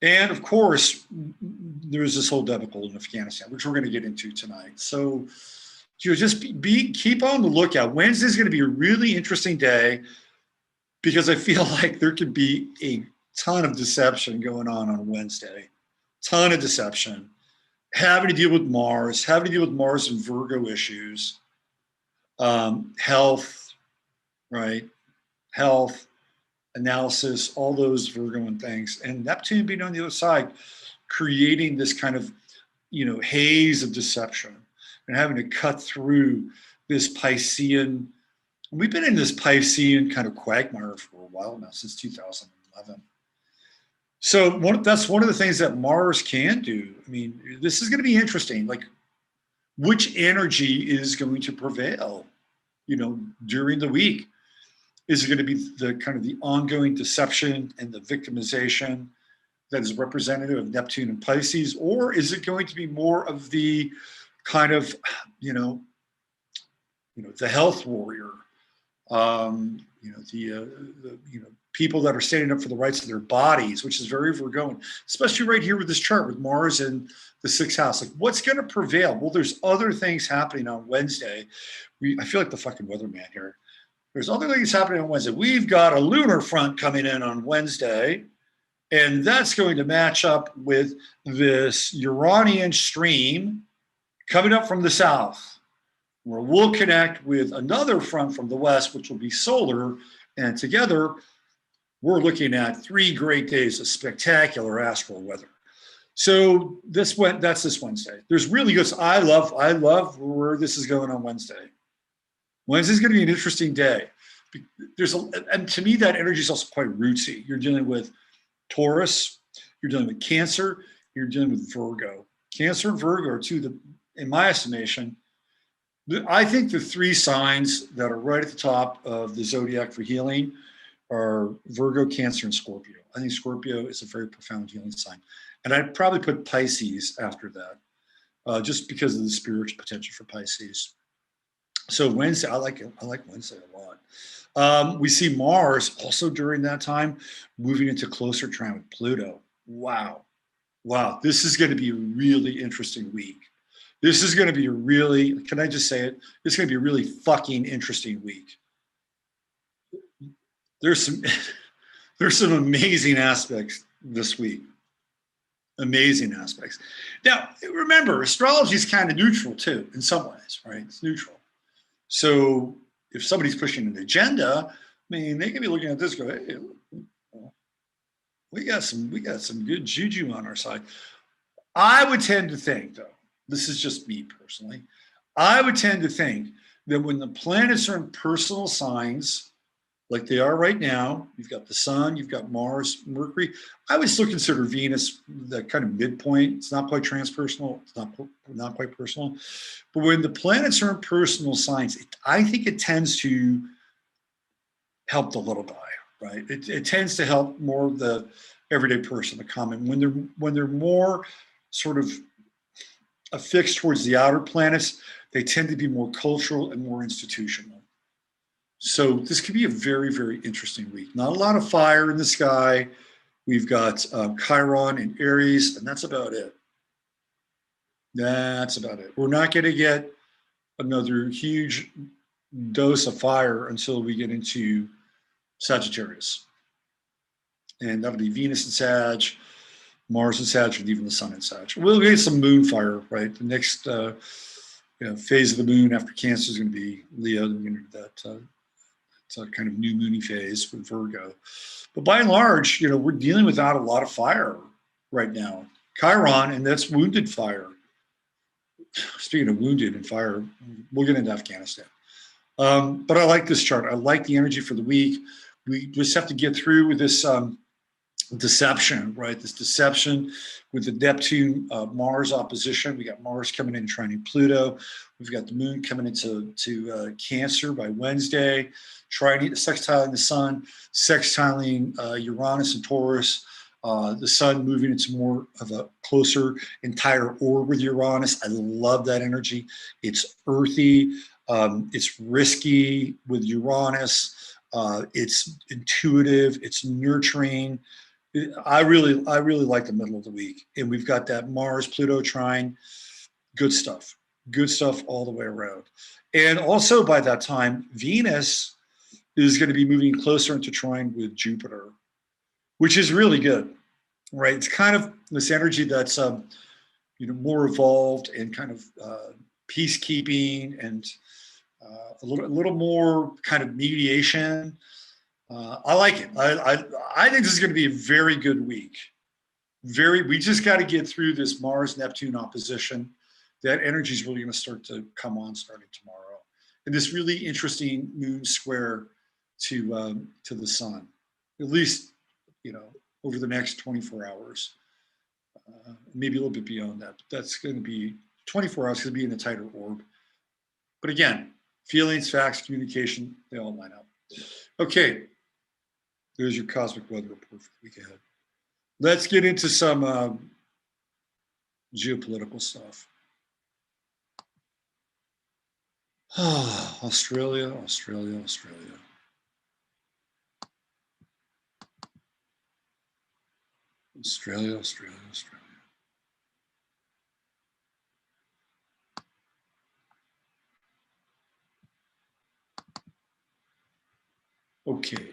And of course, there's this whole debacle in Afghanistan, which we're going to get into tonight. So just keep on the lookout. Wednesday is going to be a really interesting day because I feel like there could be a ton of deception going on Wednesday. Ton of deception. Having to deal with Mars, and Virgo issues. Health, right? Health, analysis, all those Virgoan things, and Neptune being on the other side, creating this kind of, haze of deception and having to cut through this Piscean. We've been in this Piscean kind of quagmire for a while now, since 2011. So that's one of the things that Mars can do. I mean, this is going to be interesting. Like, which energy is going to prevail, during the week? Is it going to be the kind of the ongoing deception and the victimization that is representative of Neptune and Pisces, or is it going to be more of the kind of, the health warrior, people that are standing up for the rights of their bodies, which is very Virgoan, especially right here with this chart with Mars in the 6th house. Like, what's going to prevail? Well, there's other things happening on Wednesday. I feel like the fucking weatherman here. There's other things happening on Wednesday. We've got a lunar front coming in on Wednesday, and that's going to match up with this Uranian stream coming up from the south, where we'll connect with another front from the west, which will be solar, and together we're looking at 3 great days of spectacular astral weather. So that's this Wednesday. There's really good. I love where this is going on Wednesday. Wednesday's going to be an interesting day. And to me, that energy is also quite rootsy. You're dealing with Taurus, you're dealing with Cancer, you're dealing with Virgo. Cancer and Virgo are two, in my estimation, I think the 3 signs that are right at the top of the zodiac for healing are Virgo, Cancer, and Scorpio. I think Scorpio is a very profound healing sign. And I'd probably put Pisces after that, just because of the spiritual potential for Pisces. So Wednesday, I like Wednesday a lot. We see Mars also during that time moving into closer trine with Pluto. Wow. This is going to be a really interesting week. This is going to be a really, can I just say it? This is going to be a really fucking interesting week. There's some amazing aspects this week. Amazing aspects. Now, remember, astrology is kind of neutral too, in some ways, right? It's neutral. So if somebody's pushing an agenda, I mean, they can be looking at this, go, hey, we got some good juju on our side. I would tend to think, though, this is just me personally, I would tend to think that when the planets are in personal signs, like they are right now, you've got the sun, you've got Mars, Mercury. I would still consider Venus that kind of midpoint. It's not quite transpersonal. It's not quite personal. But when the planets are in personal signs, I think it tends to help the little guy, right? It tends to help more of the everyday person, the common. When they're more sort of affixed towards the outer planets, they tend to be more cultural and more institutional. So this could be a very, very interesting week. Not a lot of fire in the sky. We've got Chiron and Aries, and that's about it. That's about it. We're not going to get another huge dose of fire until we get into Sagittarius. And that'll be Venus and Sag, Mars and Sag, and even the Sun and Sag. We'll get some moon fire, right? The next phase of the moon after Cancer is going to be Leo. We're going to that it's a kind of new moony phase with Virgo. But by and large, we're dealing without a lot of fire right now. Chiron, and that's wounded fire. Speaking of wounded and fire, we'll get into Afghanistan. But I like this chart. I like the energy for the week. We just have to get through with this deception, right? This deception with the Neptune Mars opposition. We got Mars coming in trining Pluto. We've got the moon coming into Cancer by Wednesday, sextiling the sun, sextiling Uranus and Taurus. The sun moving into more of a closer entire orb with Uranus. I love that energy. It's earthy. It's risky with Uranus. It's intuitive. It's nurturing. I really like the middle of the week. And we've got that Mars Pluto trine. Good stuff all the way around. And also by that time, Venus is going to be moving closer into trine with Jupiter, which is really good, right? It's kind of this energy that's more evolved and kind of peacekeeping and a little more kind of mediation. I like it. I think this is going to be a very good week. We just got to get through this Mars-Neptune opposition. That energy is really going to start to come on starting tomorrow. And this really interesting moon square to the sun, at least, over the next 24 hours, maybe a little bit beyond that. But that's going to be 24 hours, going to be in a tighter orb. But again, feelings, facts, communication, they all line up. Okay, there's your cosmic weather report for the week ahead. Let's get into some geopolitical stuff. Australia. Okay.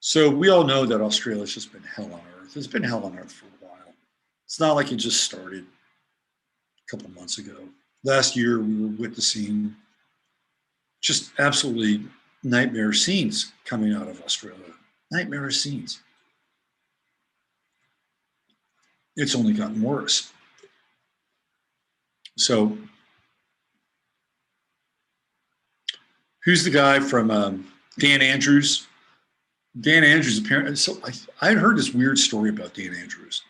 So we all know that Australia's just been hell on earth. It's been hell on earth for a while. It's not like it just started a couple months ago. Last year, we were witnessing just absolutely nightmare scenes coming out of Australia. Nightmare scenes. It's only gotten worse. So, who's the guy from Dan Andrews? Dan Andrews apparently. So I had heard this weird story about Dan Andrews.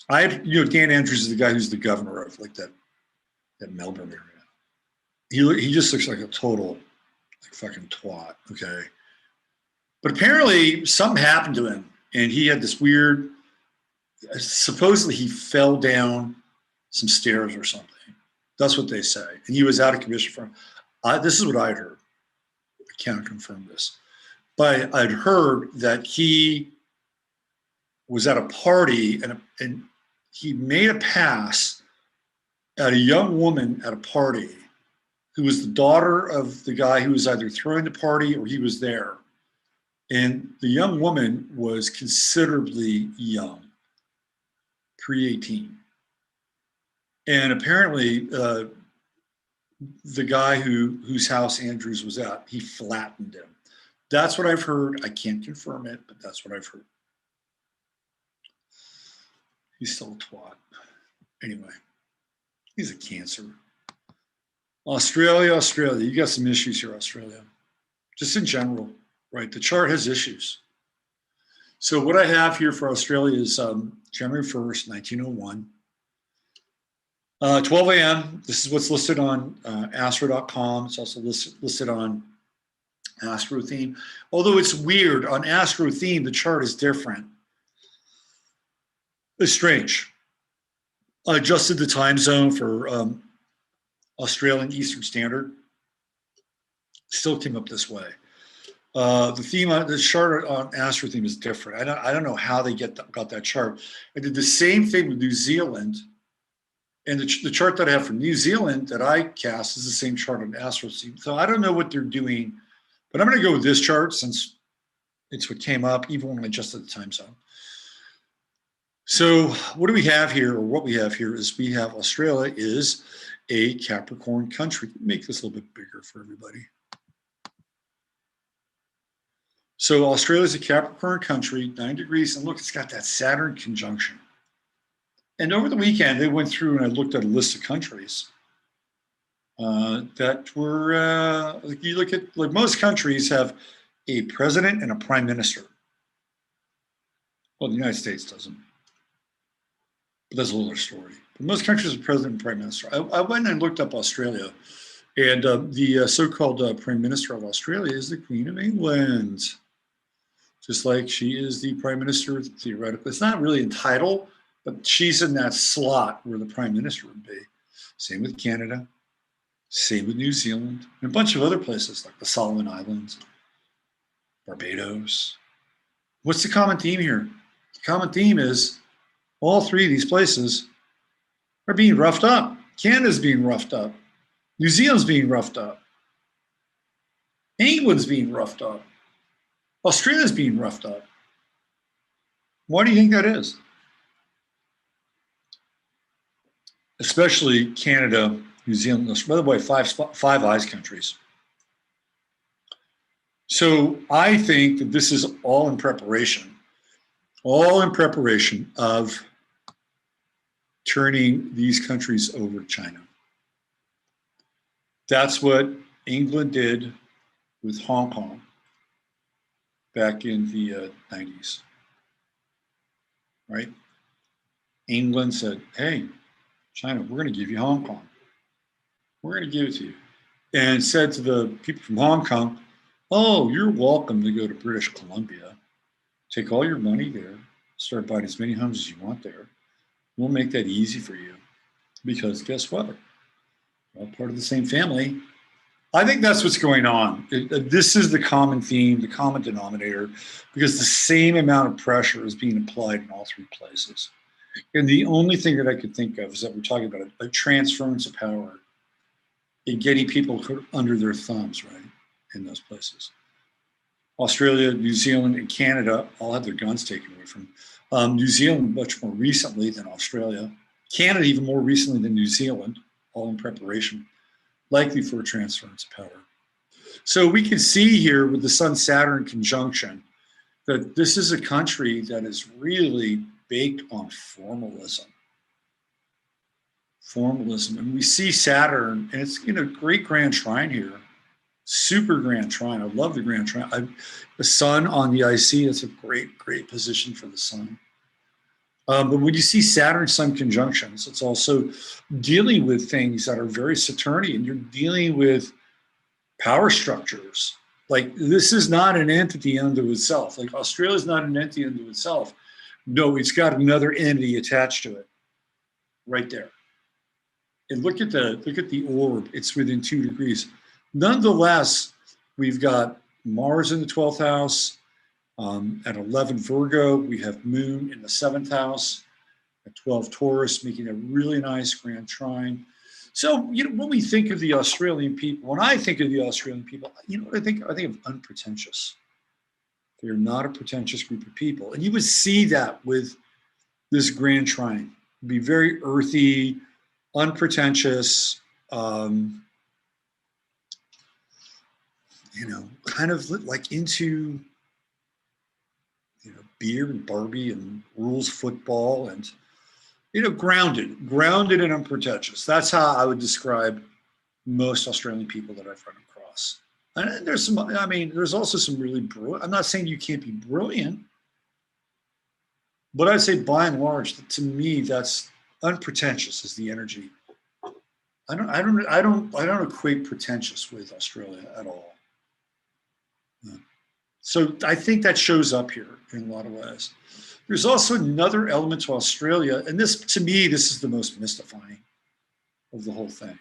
Dan Andrews is the guy who's the governor of like that Melbourne area. He just looks like a total like fucking twat, okay? But apparently something happened to him and he had this weird, supposedly he fell down some stairs or something. That's what they say. And he was out of commission for him. This is what I'd heard. I can't confirm this. But I'd heard that he was at a party and he made a pass at a young woman at a party who was the daughter of the guy who was either throwing the party or he was there. And the young woman was considerably young, pre-18. And apparently the guy whose house Andrews was at, he flattened him. That's what I've heard. I can't confirm it, but that's what I've heard. He's still a twat. Anyway, he's a cancer. Australia. You got some issues here, Australia. Just in general, right? The chart has issues. So what I have here for Australia is January 1st, 1901. 12 a.m. This is what's listed on astro.com. It's also listed on Astro theme. Although it's weird, on Astro theme, the chart is different. It's strange. I adjusted the time zone for Australian Eastern Standard. Still came up this way. The theme, the chart on Astro theme is different. I don't know how they got that chart. I did the same thing with New Zealand. And the chart that I have for New Zealand that I cast is the same chart on Astro theme. So I don't know what they're doing, but I'm going to go with this chart since it's what came up, even when I adjusted the time zone. So what do we have here, or what we have here is we have Australia is a Capricorn country. Make this a little bit bigger for everybody. So Australia is a Capricorn country, 9 degrees, and look, it's got that Saturn conjunction. And over the weekend, they went through and I looked at a list of countries that were, like you look at, like most countries have a president and a prime minister. Well, the United States doesn't. But that's a little other story. But most countries have president and prime minister. I went and looked up Australia, and the so-called prime minister of Australia is the Queen of England. Just like she is the prime minister, theoretically. It's not really in title, but she's in that slot where the prime minister would be. Same with Canada, same with New Zealand, and a bunch of other places like the Solomon Islands, Barbados. What's the common theme here? The common theme is all three of these places are being roughed up. Canada's being roughed up. New Zealand's being roughed up. England's being roughed up. Australia's being roughed up. Why do you think that is? Especially Canada, New Zealand, by the way, five eyes countries. So I think that this is all in preparation of turning these countries over to China. That's what England did with Hong Kong back in the 90s, right? England said, hey, China, we're going to give you Hong Kong. We're going to give it to you. And said to the people from Hong Kong, oh, you're welcome to go to British Columbia. Take all your money there. Start buying as many homes as you want there. We'll make that easy for you. Because guess what? We're all part of the same family. I think that's what's going on. This is the common theme, the common denominator, because the same amount of pressure is being applied in all three places. And the only thing that I could think of is that we're talking about a transference of power in getting people under their thumbs, right, in those places. Australia, New Zealand, and Canada all had their guns taken away from them. New Zealand much more recently than Australia. Canada even more recently than New Zealand, all in preparation, likely for a transference of power. So we can see here with the Sun-Saturn conjunction that this is a country that is really baked on formalism. And we see Saturn, and it's great grand trine here, super grand trine. I love the grand trine. The sun on the IC, that's a great position for the sun. But when you see Saturn-Sun conjunctions, it's also dealing with things that are very Saturnian. You're dealing with power structures. Like, this is not an entity unto itself. Like, Australia is not an entity unto itself. No, it's got another entity attached to it, right there. And look at the orb. It's within 2 degrees. Nonetheless, we've got Mars in the 12th house. At 11 Virgo, we have Moon in the 7th house. At 12 Taurus, making a really nice grand trine. So, you know, when we think of the Australian people, when I think of the Australian people, you know what I think? I think of unpretentious. They're not a pretentious group of people. And you would see that with this grand trine. It'd be very earthy, unpretentious, you know, kind of like into, you know, beer and Barbie and rules football and, you know, grounded and unpretentious. That's how I would describe most Australian people that I've run across. And there's some, I mean, there's also some really brilliant, I'm not saying you can't be brilliant, but I'd say by and large, to me, that's unpretentious is the energy. I don't equate pretentious with Australia at all. So I think that shows up here in a lot of ways. There's also another element to Australia, and this, to me, this is the most mystifying of the whole thing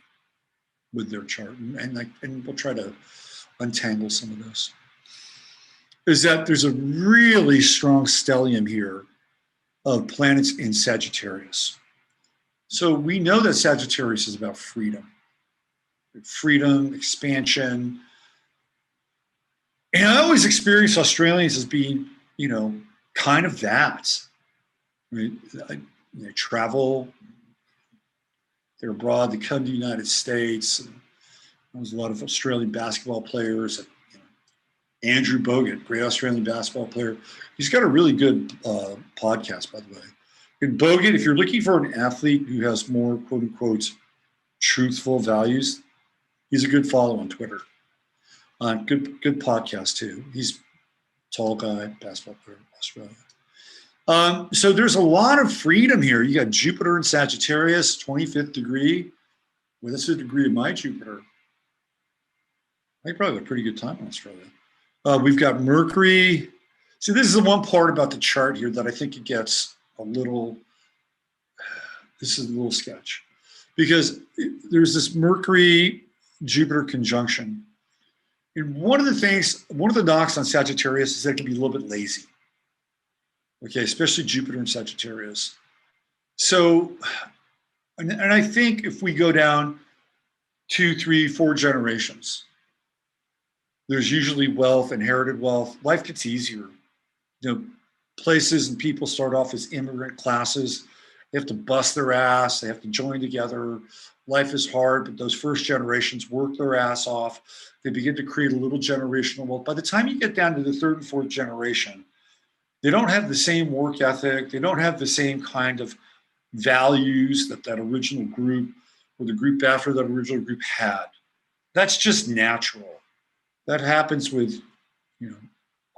with their chart, and we'll try to untangle some of this, is that there's a really strong stellium here of planets in Sagittarius. So we know that Sagittarius is about freedom, expansion. And I always experience Australians as being, you know, kind of that. Right? They travel, they're abroad, they come to the United States. And there's a lot of Australian basketball players. You know, Andrew Bogut, great Australian basketball player. He's got a really good podcast, by the way. And Bogut, if you're looking for an athlete who has more quote unquote truthful values, he's a good follow on Twitter. Good podcast too. He's a tall guy, basketball player, Australia. So there's a lot of freedom here. You got Jupiter in Sagittarius, 25th degree. Well, that's the degree of my Jupiter. I probably have a pretty good time in Australia. We've got Mercury. See, this is the one part about the chart here that I think it gets a little, this is a little sketch. Because there's this Mercury-Jupiter conjunction. And one of the knocks on Sagittarius is that it can be a little bit lazy. Okay, especially Jupiter and Sagittarius. So, and I think if we go down 2, 3, 4 generations, there's usually wealth, inherited wealth. Life gets easier. You know, places and people start off as immigrant classes. They have to bust their ass. They have to join together. Life is hard, but those first generations work their ass off. They begin to create a little generational wealth. By the time you get down to the 3rd and 4th generation, they don't have the same work ethic. They don't have the same kind of values that original group or the group after that original group had. That's just natural. That happens with, you know,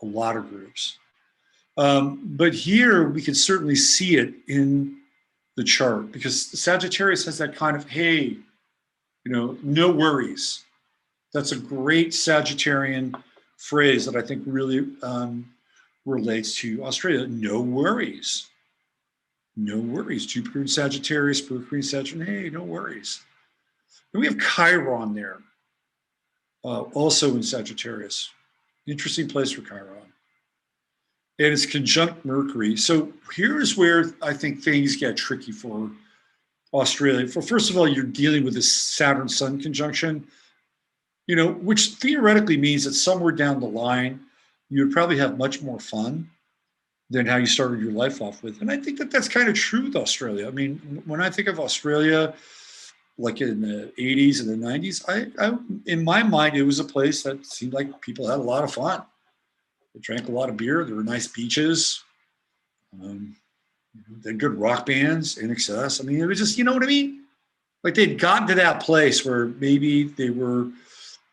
a lot of groups. But here we can certainly see it in the chart because Sagittarius has that kind of, hey, you know, no worries. That's a great Sagittarian phrase that I think really relates to Australia. No worries. No worries. Jupiter in Sagittarius, Mercury in Sagittarius, hey, no worries. And we have Chiron there, also in Sagittarius. Interesting place for Chiron. And it's conjunct Mercury. So here's where I think things get tricky for Australia. First of all, you're dealing with this Saturn-Sun conjunction, you know, which theoretically means that somewhere down the line, you would probably have much more fun than how you started your life off with. And I think that that's kind of true with Australia. I mean, when I think of Australia, like in the 80s and the 90s, I in my mind, it was a place that seemed like people had a lot of fun. They drank a lot of beer. There were nice beaches. They had good rock bands in excess. I mean, it was just, you know what I mean? Like they'd gotten to that place where maybe they were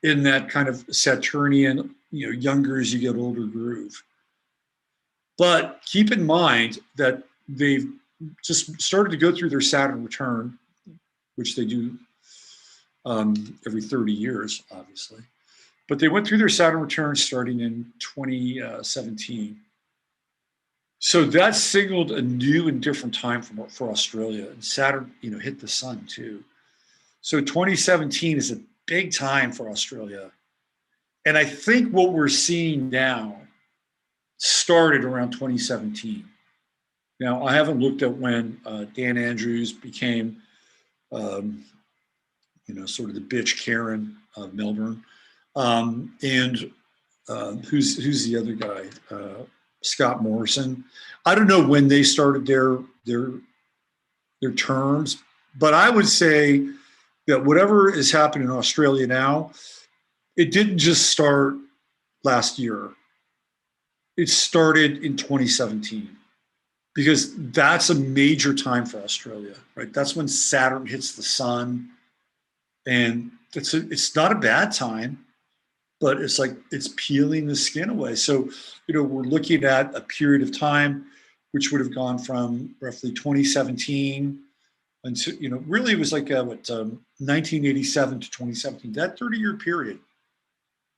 in that kind of Saturnian, you know, younger as you get older groove. But keep in mind that they've just started to go through their Saturn return, which they do every 30 years, obviously. But they went through their Saturn return starting in 2017. So that signaled a new and different time for Australia. And Saturn, hit the sun too. So 2017 is a big time for Australia. And I think what we're seeing now started around 2017. Now, I haven't looked at when Dan Andrews became, sort of the bitch Karen of Melbourne. And who's the other guy? Scott Morrison. I don't know when they started their terms, but I would say that whatever is happening in Australia now, it didn't just start last year. It started in 2017 because that's a major time for Australia, right? That's when Saturn hits the sun, and it's not a bad time, but it's like it's peeling the skin away. So, we're looking at a period of time which would have gone from roughly 2017 until, really it was like 1987 to 2017, that 30-year period.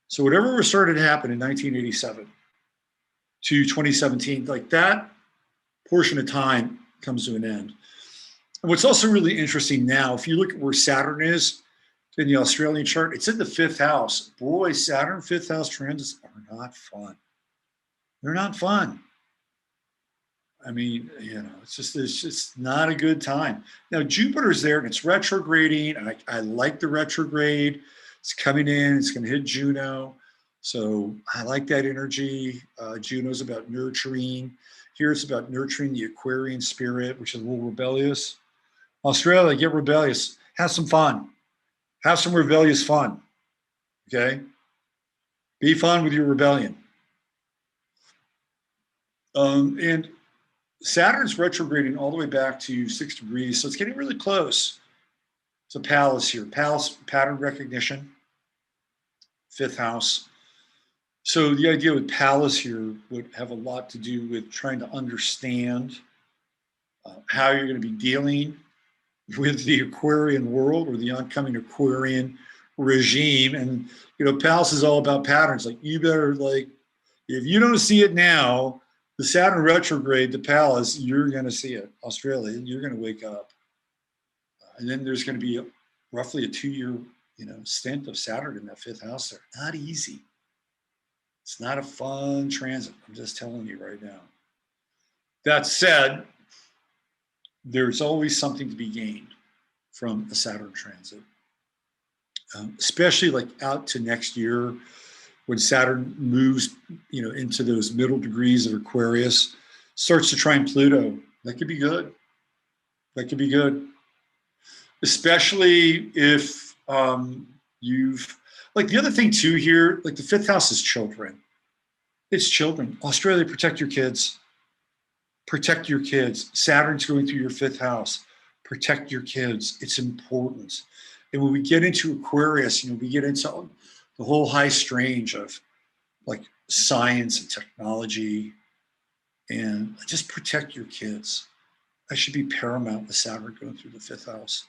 So whatever was started to happen in 1987 to 2017, like that portion of time comes to an end. And what's also really interesting now, if you look at where Saturn is in the Australian chart, it's in the 5th house. Boy, Saturn 5th house transits are not fun. They're not fun. I mean, it's just not a good time. Now, Jupiter's there and it's retrograding. And I like the retrograde. It's coming in, it's going to hit Juno. So I like that energy. Juno's about nurturing. Here it's about nurturing the Aquarian spirit, which is a little rebellious. Australia, get rebellious. Have some fun. Have some rebellious fun. Okay? Be fun with your rebellion. And Saturn's retrograding all the way back to 6 degrees, so it's getting really close. It's a Pallas here. Pallas, pattern recognition, 5th house. So the idea with Pallas here would have a lot to do with trying to understand how you're going to be dealing with the Aquarian world or the oncoming Aquarian regime. And, Pallas is all about patterns. Like, you better, if you don't see it now, the Saturn retrograde to Pallas, you're going to see it. Australia, you're going to wake up. And then there's going to be roughly a 2-year, stint of Saturn in that 5th house there. Not easy. It's not a fun transit. I'm just telling you right now. That said, there's always something to be gained from a Saturn transit, especially like out to next year when Saturn moves, into those middle degrees of Aquarius, starts to trine Pluto. That could be good. That could be good, especially if you've, like, the other thing too here, like the 5th house is children. It's children. Australia, protect your kids. Protect your kids. Saturn's going through your 5th house. Protect your kids. It's important. And when we get into Aquarius, we get into the whole high strange of like science and technology, and just protect your kids. That should be paramount with Saturn going through the 5th house.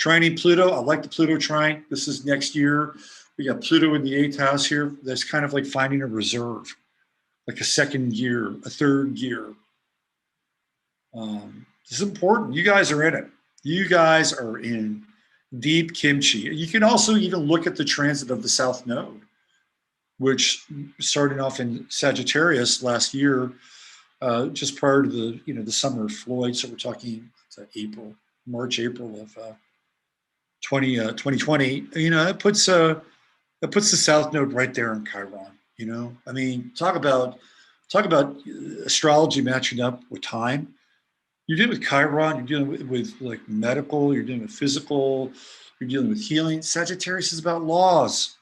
Trining Pluto, I like the Pluto trine. This is next year. We got Pluto in the 8th house here. That's kind of like finding a reserve, like a 2nd gear, a 3rd gear. This is important. You guys are in it. You guys are in deep kimchi. You can also even look at the transit of the South Node, which started off in Sagittarius last year, just prior to the summer of Floyd. So we're talking March, April of 2020. That puts the South Node right there in Chiron. I mean, talk about astrology matching up with time. You're dealing with Chiron, you're dealing with like medical, you're dealing with physical, you're dealing with healing. Sagittarius is about laws.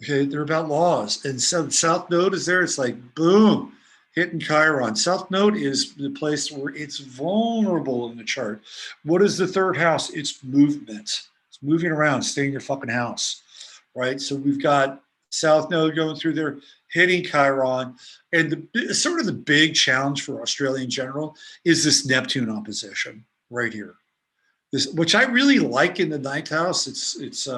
Okay, they're about laws. And so the South Node is there. It's like, boom, hitting Chiron. South Node is the place where it's vulnerable in the chart. What is the 3rd house? It's movement. It's moving around, stay in your fucking house, right? So we've got South Node going through there, hitting Chiron. And sort of the big challenge for Australia in general is this Neptune opposition right here. This, which I really like in the 9th house. It's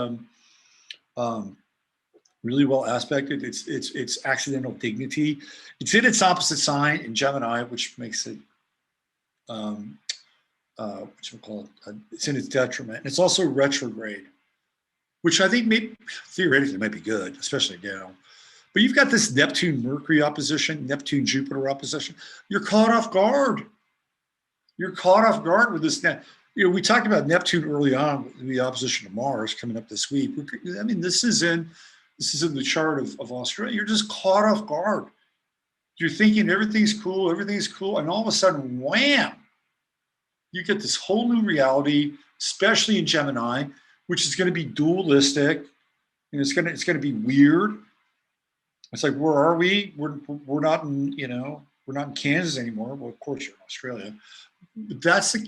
really well aspected. It's accidental dignity. It's in its opposite sign in Gemini, which makes it what you call it. It's in its detriment. And it's also retrograde, which I think maybe theoretically might be good, especially now. But you've got this Neptune Mercury opposition, Neptune Jupiter opposition. You're caught off guard. You're caught off guard with this. We talked about Neptune early on, the opposition to Mars coming up this week. I mean, this is in the chart of Australia. You're just caught off guard. You're thinking everything's cool, and all of a sudden, wham! You get this whole new reality, especially in Gemini, which is going to be dualistic, and it's going to be weird. It's like, where are we? We're not in, we're not in Kansas anymore. Well, of course you're in Australia. But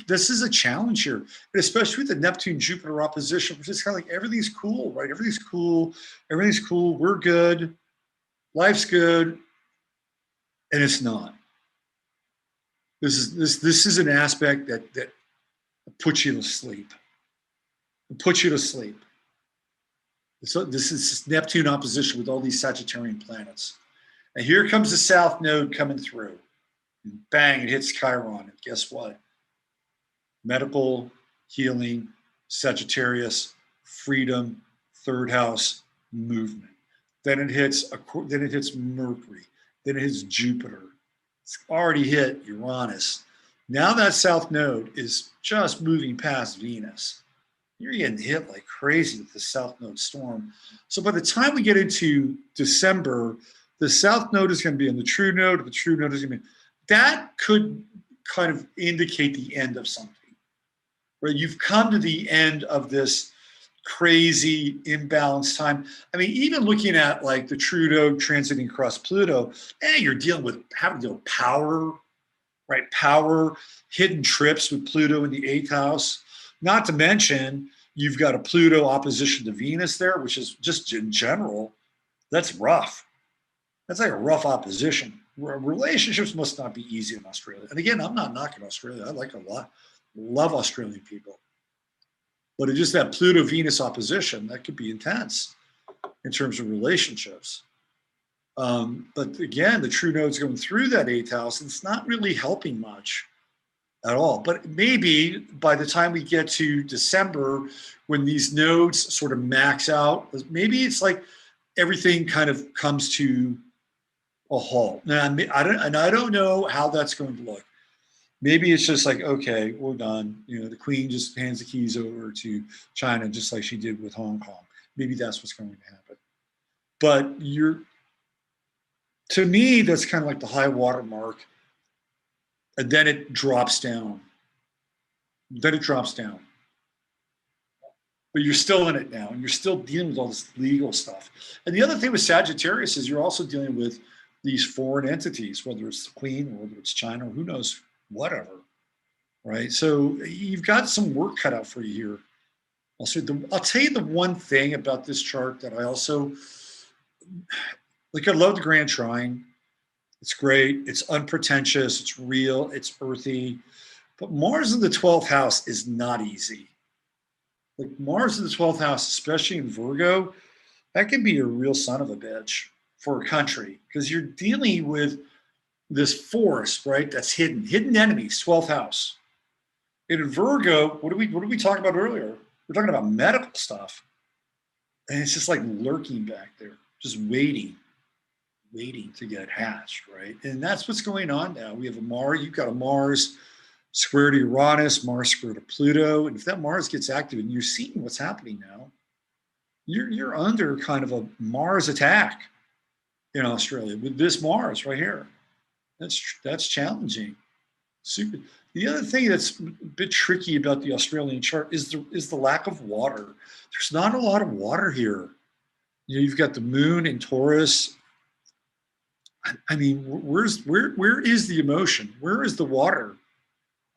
this is a challenge here, and especially with the Neptune Jupiter opposition, which is kind of like everything's cool, right? Everything's cool. We're good. Life's good, and it's not. This is an aspect that puts you to sleep. It puts you to sleep. So this is Neptune opposition with all these Sagittarian planets. And here comes the South Node coming through. And bang, it hits Chiron. And guess what? Medical, healing, Sagittarius, freedom, third house, movement. Then it hits Mercury. Then it hits Jupiter. It's already hit Uranus. Now that South Node is just moving past Venus. You're getting hit like crazy with the South Node storm. So by the time we get into December, the South Node is going to be in the True Node. The True Node is going to be, that could kind of indicate the end of something, where you've come to the end of this crazy imbalanced time. I mean, even looking at like the True Node transiting across Pluto, you're having to deal with power, right? Power, hidden trips with Pluto in the 8th house. Not to mention, you've got a Pluto opposition to Venus there, which is just in general, that's rough. That's like a rough opposition. Relationships must not be easy in Australia. And again, I'm not knocking Australia. I like a lot, love Australian people. But it's just that Pluto-Venus opposition, that could be intense in terms of relationships. But again, the True Node's going through that 8th house, and it's not really helping much at all. But maybe by the time we get to December, when these nodes sort of max out, maybe it's like everything kind of comes to a halt. Now, I don't know how that's going to look. Maybe it's just like, okay, we're done. The Queen just hands the keys over to China, just like she did with Hong Kong. Maybe that's what's going to happen. But to me, that's kind of like the high water mark. And then it drops down. But you're still in it now, and you're still dealing with all this legal stuff. And the other thing with Sagittarius is you're also dealing with these foreign entities, whether it's the Queen or whether it's China, or who knows, whatever, right? So you've got some work cut out for you here. I'll tell you the one thing about this chart that I also, I love the Grand Trine. It's great. It's unpretentious. It's real. It's earthy. But Mars in the 12th house is not easy. Like Mars in the 12th house, especially in Virgo, that can be a real son of a bitch for a country, because you're dealing with this force, right? That's hidden enemies, 12th house. And in Virgo, what did we talk about earlier? We're talking about medical stuff. And it's just like lurking back there, just waiting to get hatched, right? And that's what's going on now. We have you've got a Mars square to Uranus, Mars square to Pluto. And if that Mars gets active, and you're seeing what's happening now, you're under kind of a Mars attack in Australia with this Mars right here. That's challenging. Super. The other thing that's a bit tricky about the Australian chart is the lack of water. There's not a lot of water here. You've got the moon in Taurus. I mean, where is the emotion? Where is the water?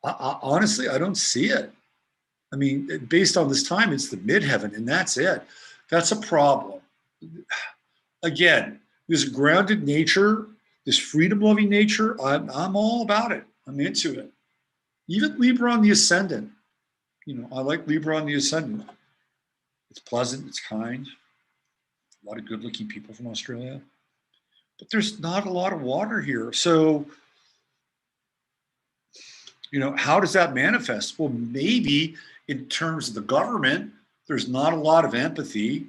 Honestly, I don't see it. I mean, based on this time, it's the midheaven, and that's it. That's a problem. Again, this grounded nature, this freedom-loving nature, I'm all about it. I'm into it. Even Libra on the ascendant. I like Libra on the ascendant. It's pleasant, it's kind. a lot of good-looking people from Australia, but there's not a lot of water here. So, you know, how does that manifest? Well, maybe in terms of the government, there's not a lot of empathy.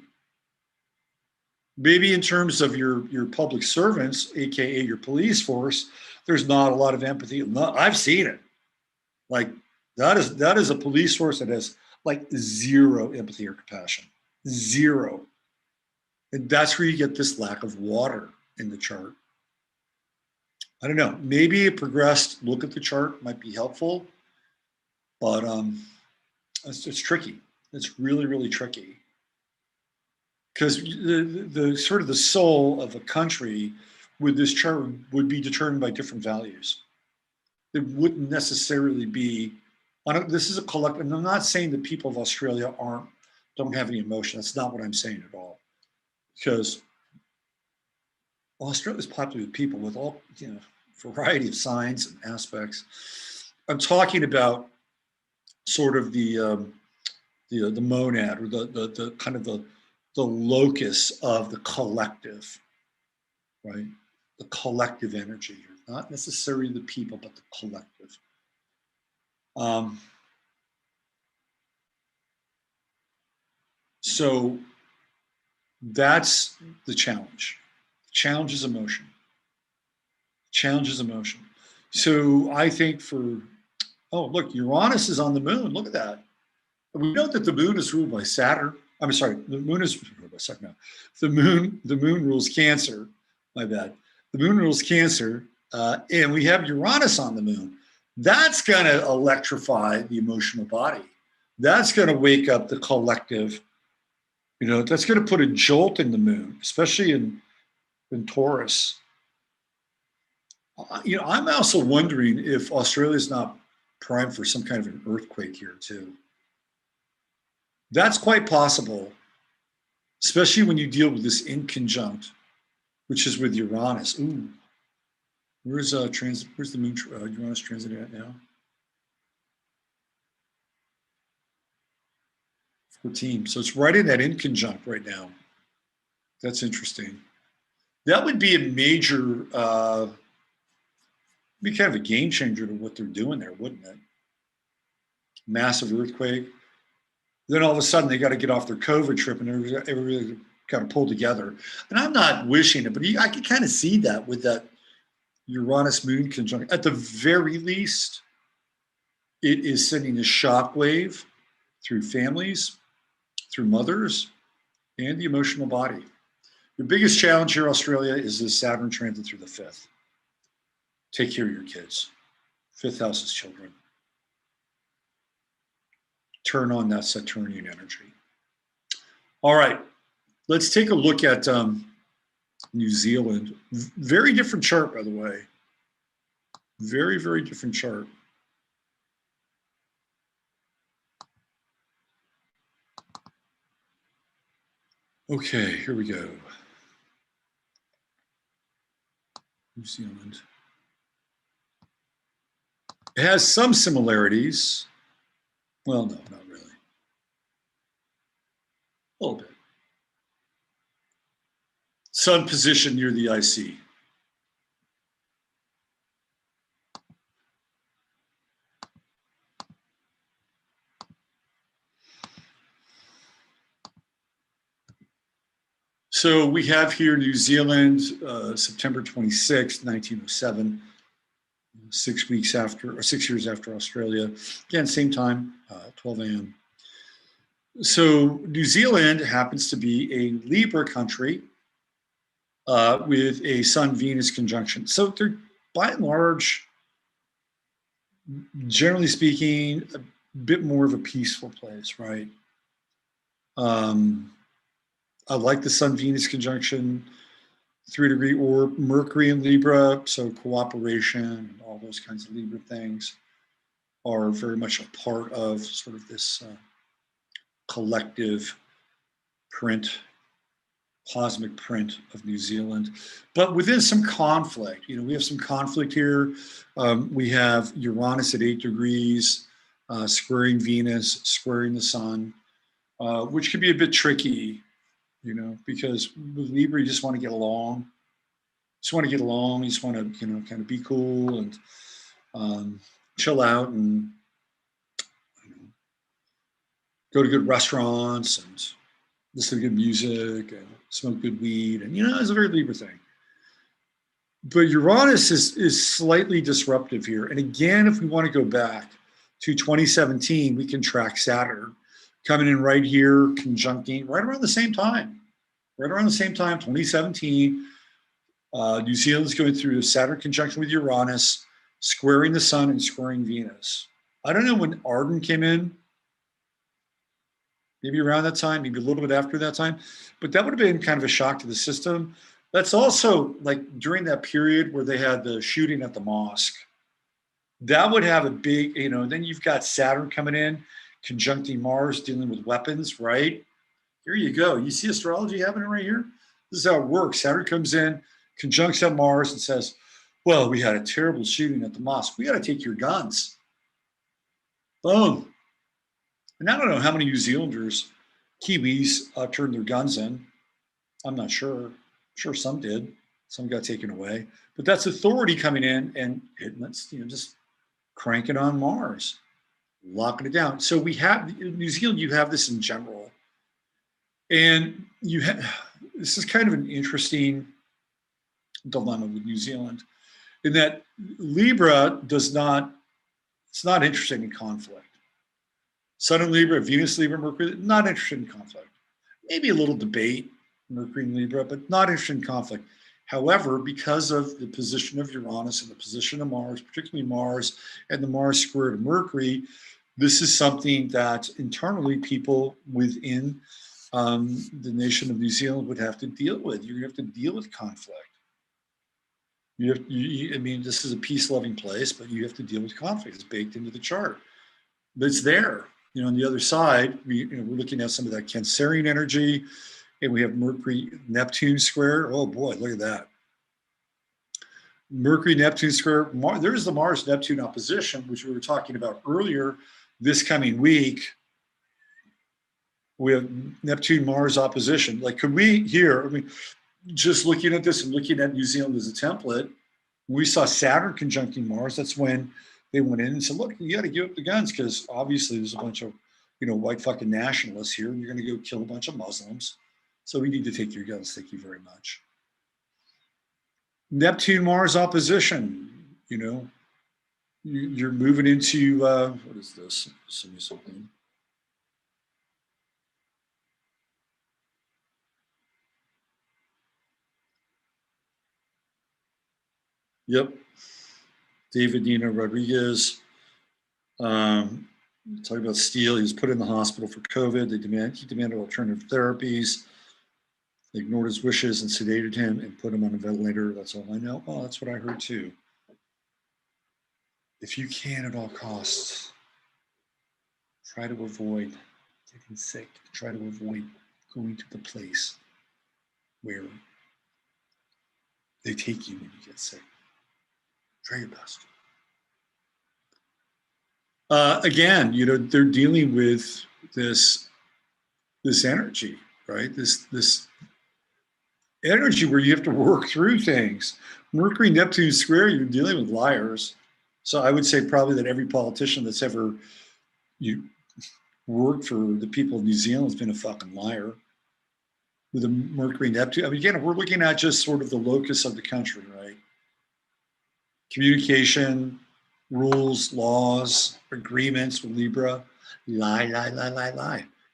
Maybe in terms of your public servants, AKA your police force, there's not a lot of empathy. I've seen it. Like that is a police force that has like zero empathy or compassion. Zero. And that's where you get this lack of water in the chart. I don't know. Maybe a progressed look at the chart might be helpful, but it's tricky. It's really, really tricky. Because the sort of the soul of a country with this chart would be determined by different values. It wouldn't necessarily be. This is a collective. And I'm not saying that people of Australia don't have any emotion. That's not what I'm saying at all. Because Australia is popular with people with all variety of signs and aspects. I'm talking about sort of the monad, or the kind of the locus of the collective, right? The collective energy, not necessarily the people, but the collective. So that's the challenge. The challenge is emotion. Challenge is emotion. So I think oh, look, Uranus is on the moon. Look at that. We know that the moon is ruled by Saturn. I'm sorry, the moon is ruled by Saturn. No. The moon rules Cancer. My bad. The moon rules Cancer, and we have Uranus on the moon. That's going to electrify the emotional body. That's going to wake up the collective. That's going to put a jolt in the moon, especially in Taurus. I'm also wondering if Australia is not primed for some kind of an earthquake here too. That's quite possible, especially when you deal with this inconjunct, which is with Uranus. Ooh, where's the moon Uranus transit at now? 14. So it's right in that inconjunct right now. That's interesting. That would be a major, be kind of a game changer to what they're doing there, wouldn't it? Massive earthquake. Then all of a sudden they got to get off their COVID trip and everybody got to pull together. And I'm not wishing it, but I can kind of see that with that Uranus moon conjunction. At the very least, it is sending a shockwave through families, through mothers, and the emotional body. The biggest challenge here, Australia, is this Saturn transit through the 5th. Take care of your kids. 5th house is children. Turn on that Saturnian energy. All right, let's take a look at New Zealand. Very different chart, by the way. Very, very different chart. Okay, here we go. New Zealand. It has some similarities. Well, no, not really. A little bit. Sun position near the IC. So we have here New Zealand, September 26, 1907, 6 weeks after, or 6 years after Australia. Again, same time, 12 a.m. So New Zealand happens to be a Libra country with a Sun-Venus conjunction. So they're, by and large, generally speaking, a bit more of a peaceful place, right? I like the Sun-Venus conjunction, 3-degree orb, Mercury in Libra, so cooperation and all those kinds of Libra things are very much a part of sort of this collective print, cosmic print of New Zealand. But within some conflict, we have some conflict here. We have Uranus at 8 degrees, squaring Venus, squaring the Sun, which could be a bit tricky because with Libra, you just want to get along. You just want to, kind of be cool and chill out and go to good restaurants and listen to good music and smoke good weed. And, it's a very Libra thing. But Uranus is slightly disruptive here. And again, if we want to go back to 2017, we can track Saturn coming in right here, conjuncting right around the same time. Right around the same time, 2017, New Zealand's going through a Saturn conjunction with Uranus, squaring the sun and squaring Venus. I don't know when Arden came in, maybe around that time, maybe a little bit after that time, but that would have been kind of a shock to the system. That's also like during that period where they had the shooting at the mosque. That would have a big, then you've got Saturn coming in, conjuncting Mars, dealing with weapons, right? Here you go. You see astrology happening right here? This is how it works. Saturn comes in, conjuncts at Mars and says, well, we had a terrible shooting at the mosque. We got to take your guns. Boom. And I don't know how many New Zealanders, Kiwis, turned their guns in. I'm not sure. I'm sure some did. Some got taken away. But that's authority coming in and hitting, just cranking on Mars, locking it down. So we have, in New Zealand, you have this in general. And this is kind of an interesting dilemma with New Zealand in that Libra it's not interested in conflict. Sun in Libra, Venus Libra, Mercury, not interested in conflict. Maybe a little debate, Mercury and Libra, but not interested in conflict. However, because of the position of Uranus and the position of Mars, particularly Mars and the Mars square to Mercury, this is something that internally people within the nation of New Zealand would have to deal with. You're going to have to deal with conflict. This is a peace-loving place, but you have to deal with conflict. It's baked into the chart. But it's there. On the other side, we're looking at some of that Cancerian energy, and we have Mercury-Neptune square. Oh boy, look at that. Mercury-Neptune square. There's the Mars-Neptune opposition, which we were talking about earlier this coming week. We have Neptune-Mars opposition. Like, could we here, just looking at this and looking at New Zealand as a template, when we saw Saturn conjuncting Mars, that's when they went in and said, look, you got to give up the guns because obviously there's a bunch of, white fucking nationalists here and you're going to go kill a bunch of Muslims. So we need to take your guns. Thank you very much. Neptune-Mars opposition, you're moving into, what is this? Send me something. Yep. David Nino Rodriguez. Talking about Steele, he was put in the hospital for COVID. He demanded alternative therapies. They ignored his wishes and sedated him and put him on a ventilator. That's all I know. Oh, that's what I heard too. If you can at all costs, try to avoid getting sick. Try to avoid going to the place where they take you when you get sick. Try your best. Again, they're dealing with this energy, right? This energy where you have to work through things. Mercury, Neptune square, you're dealing with liars. So I would say probably that every politician that's ever worked for the people of New Zealand has been a fucking liar. With a Mercury, Neptune, again, we're looking at just sort of the locus of the country, right? Communication, rules, laws, agreements with Libra, lie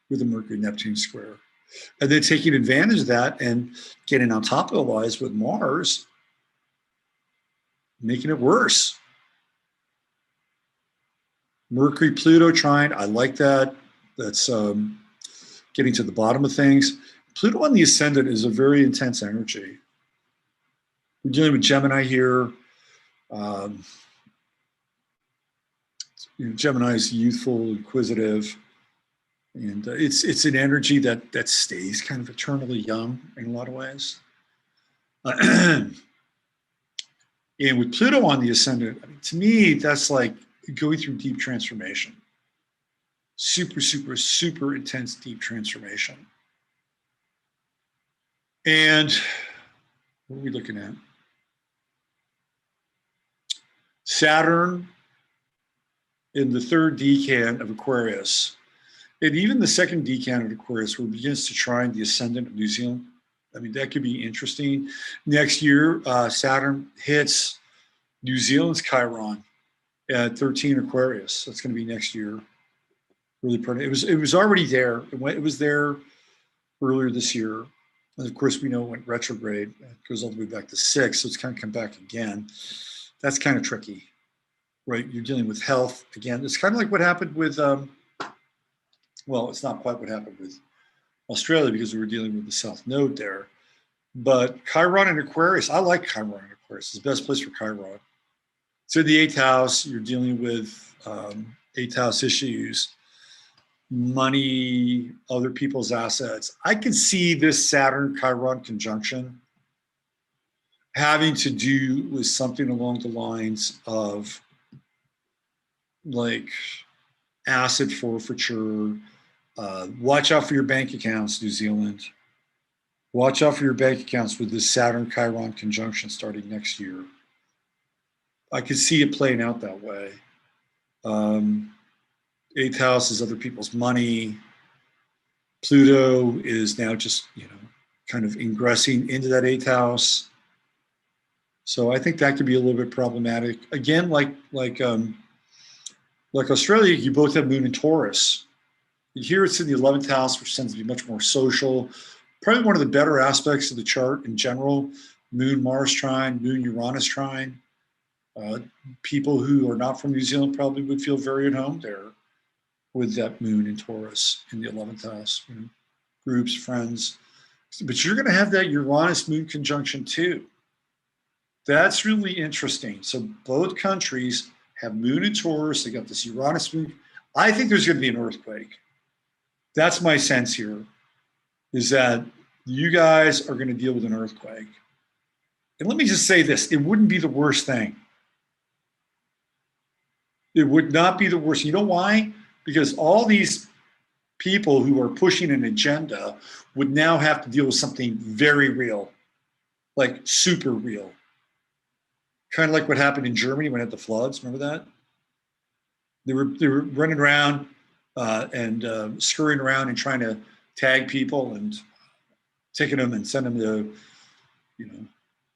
with the Mercury-Neptune square. And then taking advantage of that and getting on top of the lies with Mars, making it worse. Mercury-Pluto trine, I like that. That's getting to the bottom of things. Pluto on the ascendant is a very intense energy. We're dealing with Gemini here. Gemini is youthful, inquisitive, and it's an energy that stays kind of eternally young in a lot of ways. And with Pluto on the ascendant, to me, that's like going through deep transformation. Super, super, super intense deep transformation. And what are we looking at? Saturn in the third decan of Aquarius. And even the second decan of Aquarius, where it begins to trine the ascendant of New Zealand. I mean, that could be interesting. Next year, Saturn hits New Zealand's Chiron at 13 Aquarius. That's going to be next year. Really pretty. It was already there. It was there earlier this year. And of course, we know it went retrograde. It goes all the way back to 6, so it's kind of come back again. That's kind of tricky, right? You're dealing with health again. It's kind of like what happened with, well, it's not quite what happened with Australia because we were dealing with the South Node there. But Chiron and Aquarius, I like Chiron and Aquarius. It's the best place for Chiron. So the 8th house, you're dealing with 8th house issues, money, other people's assets. I can see this Saturn-Chiron conjunction having to do with something along the lines of like asset forfeiture. Watch out for your bank accounts, New Zealand. Watch out for your bank accounts with this Saturn-Chiron conjunction starting next year. I could see it playing out that way. 8th house is other people's money. Pluto is now just, kind of ingressing into that 8th house. So I think that could be a little bit problematic. Again, like Australia, you both have Moon in Taurus. Here it's in the 11th house, which tends to be much more social. Probably one of the better aspects of the chart in general. Moon Mars trine, Moon Uranus trine. People who are not from New Zealand probably would feel very at home there with that Moon in Taurus in the 11th house. Groups, friends. But you're going to have that Uranus Moon conjunction too. That's really interesting. So both countries have Moon in Taurus. They got this Uranus Moon. I think there's going to be an earthquake. That's my sense here, is that you guys are going to deal with an earthquake. And let me just say this, it wouldn't be the worst thing. It would not be the worst. You know why? Because all these people who are pushing an agenda would now have to deal with something very real, like super real. Kind of like what happened in Germany when it had the floods. Remember that? They were running around and scurrying around and trying to tag people and ticket them and send them to,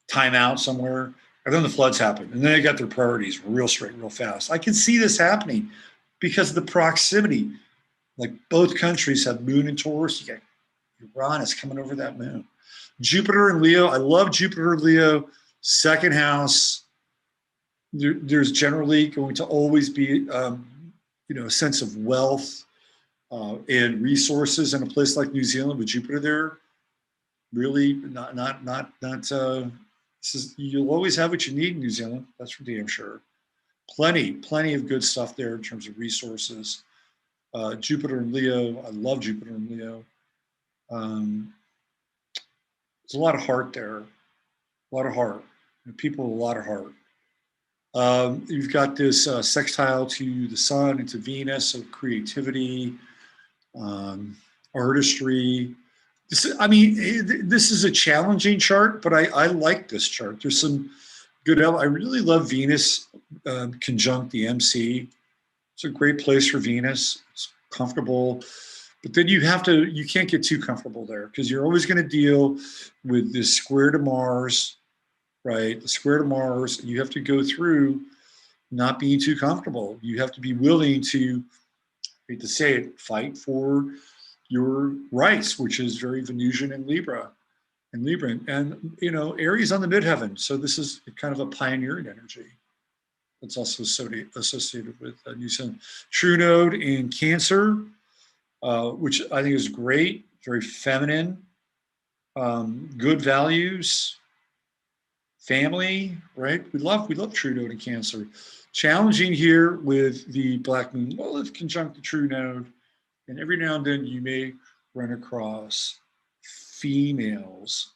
time out somewhere. And then the floods happened. And then they got their priorities real straight, real fast. I can see this happening because of the proximity. Like both countries have Moon in Taurus. You got Uranus coming over that moon. Jupiter and Leo. I love Jupiter and Leo. Second house. There's generally going to always be, a sense of wealth and resources in a place like New Zealand with Jupiter there. Really, you'll always have what you need in New Zealand. That's for damn sure. Plenty of good stuff there in terms of resources. Jupiter and Leo. I love Jupiter and Leo. There's a lot of heart there. A lot of heart. People with a lot of heart. You've got this sextile to the sun and to Venus, so creativity, artistry. This is a challenging chart, but I like this chart. There's some good. I really love Venus conjunct the MC. It's a great place for Venus. It's comfortable, but then you can't get too comfortable there because you're always going to deal with this square to Mars. Right, the square to Mars, you have to go through not being too comfortable. You have to be willing to, I hate to say it, fight for your rights, which is very Venusian and Libra. And Aries on the midheaven. So this is kind of a pioneering energy. That's also associated with New Zealand. True node in Cancer, which I think is great, very feminine, good values. Family, right? We love True Node in Cancer. Challenging here with the Black Moon Lilith conjunct the True Node, and every now and then you may run across females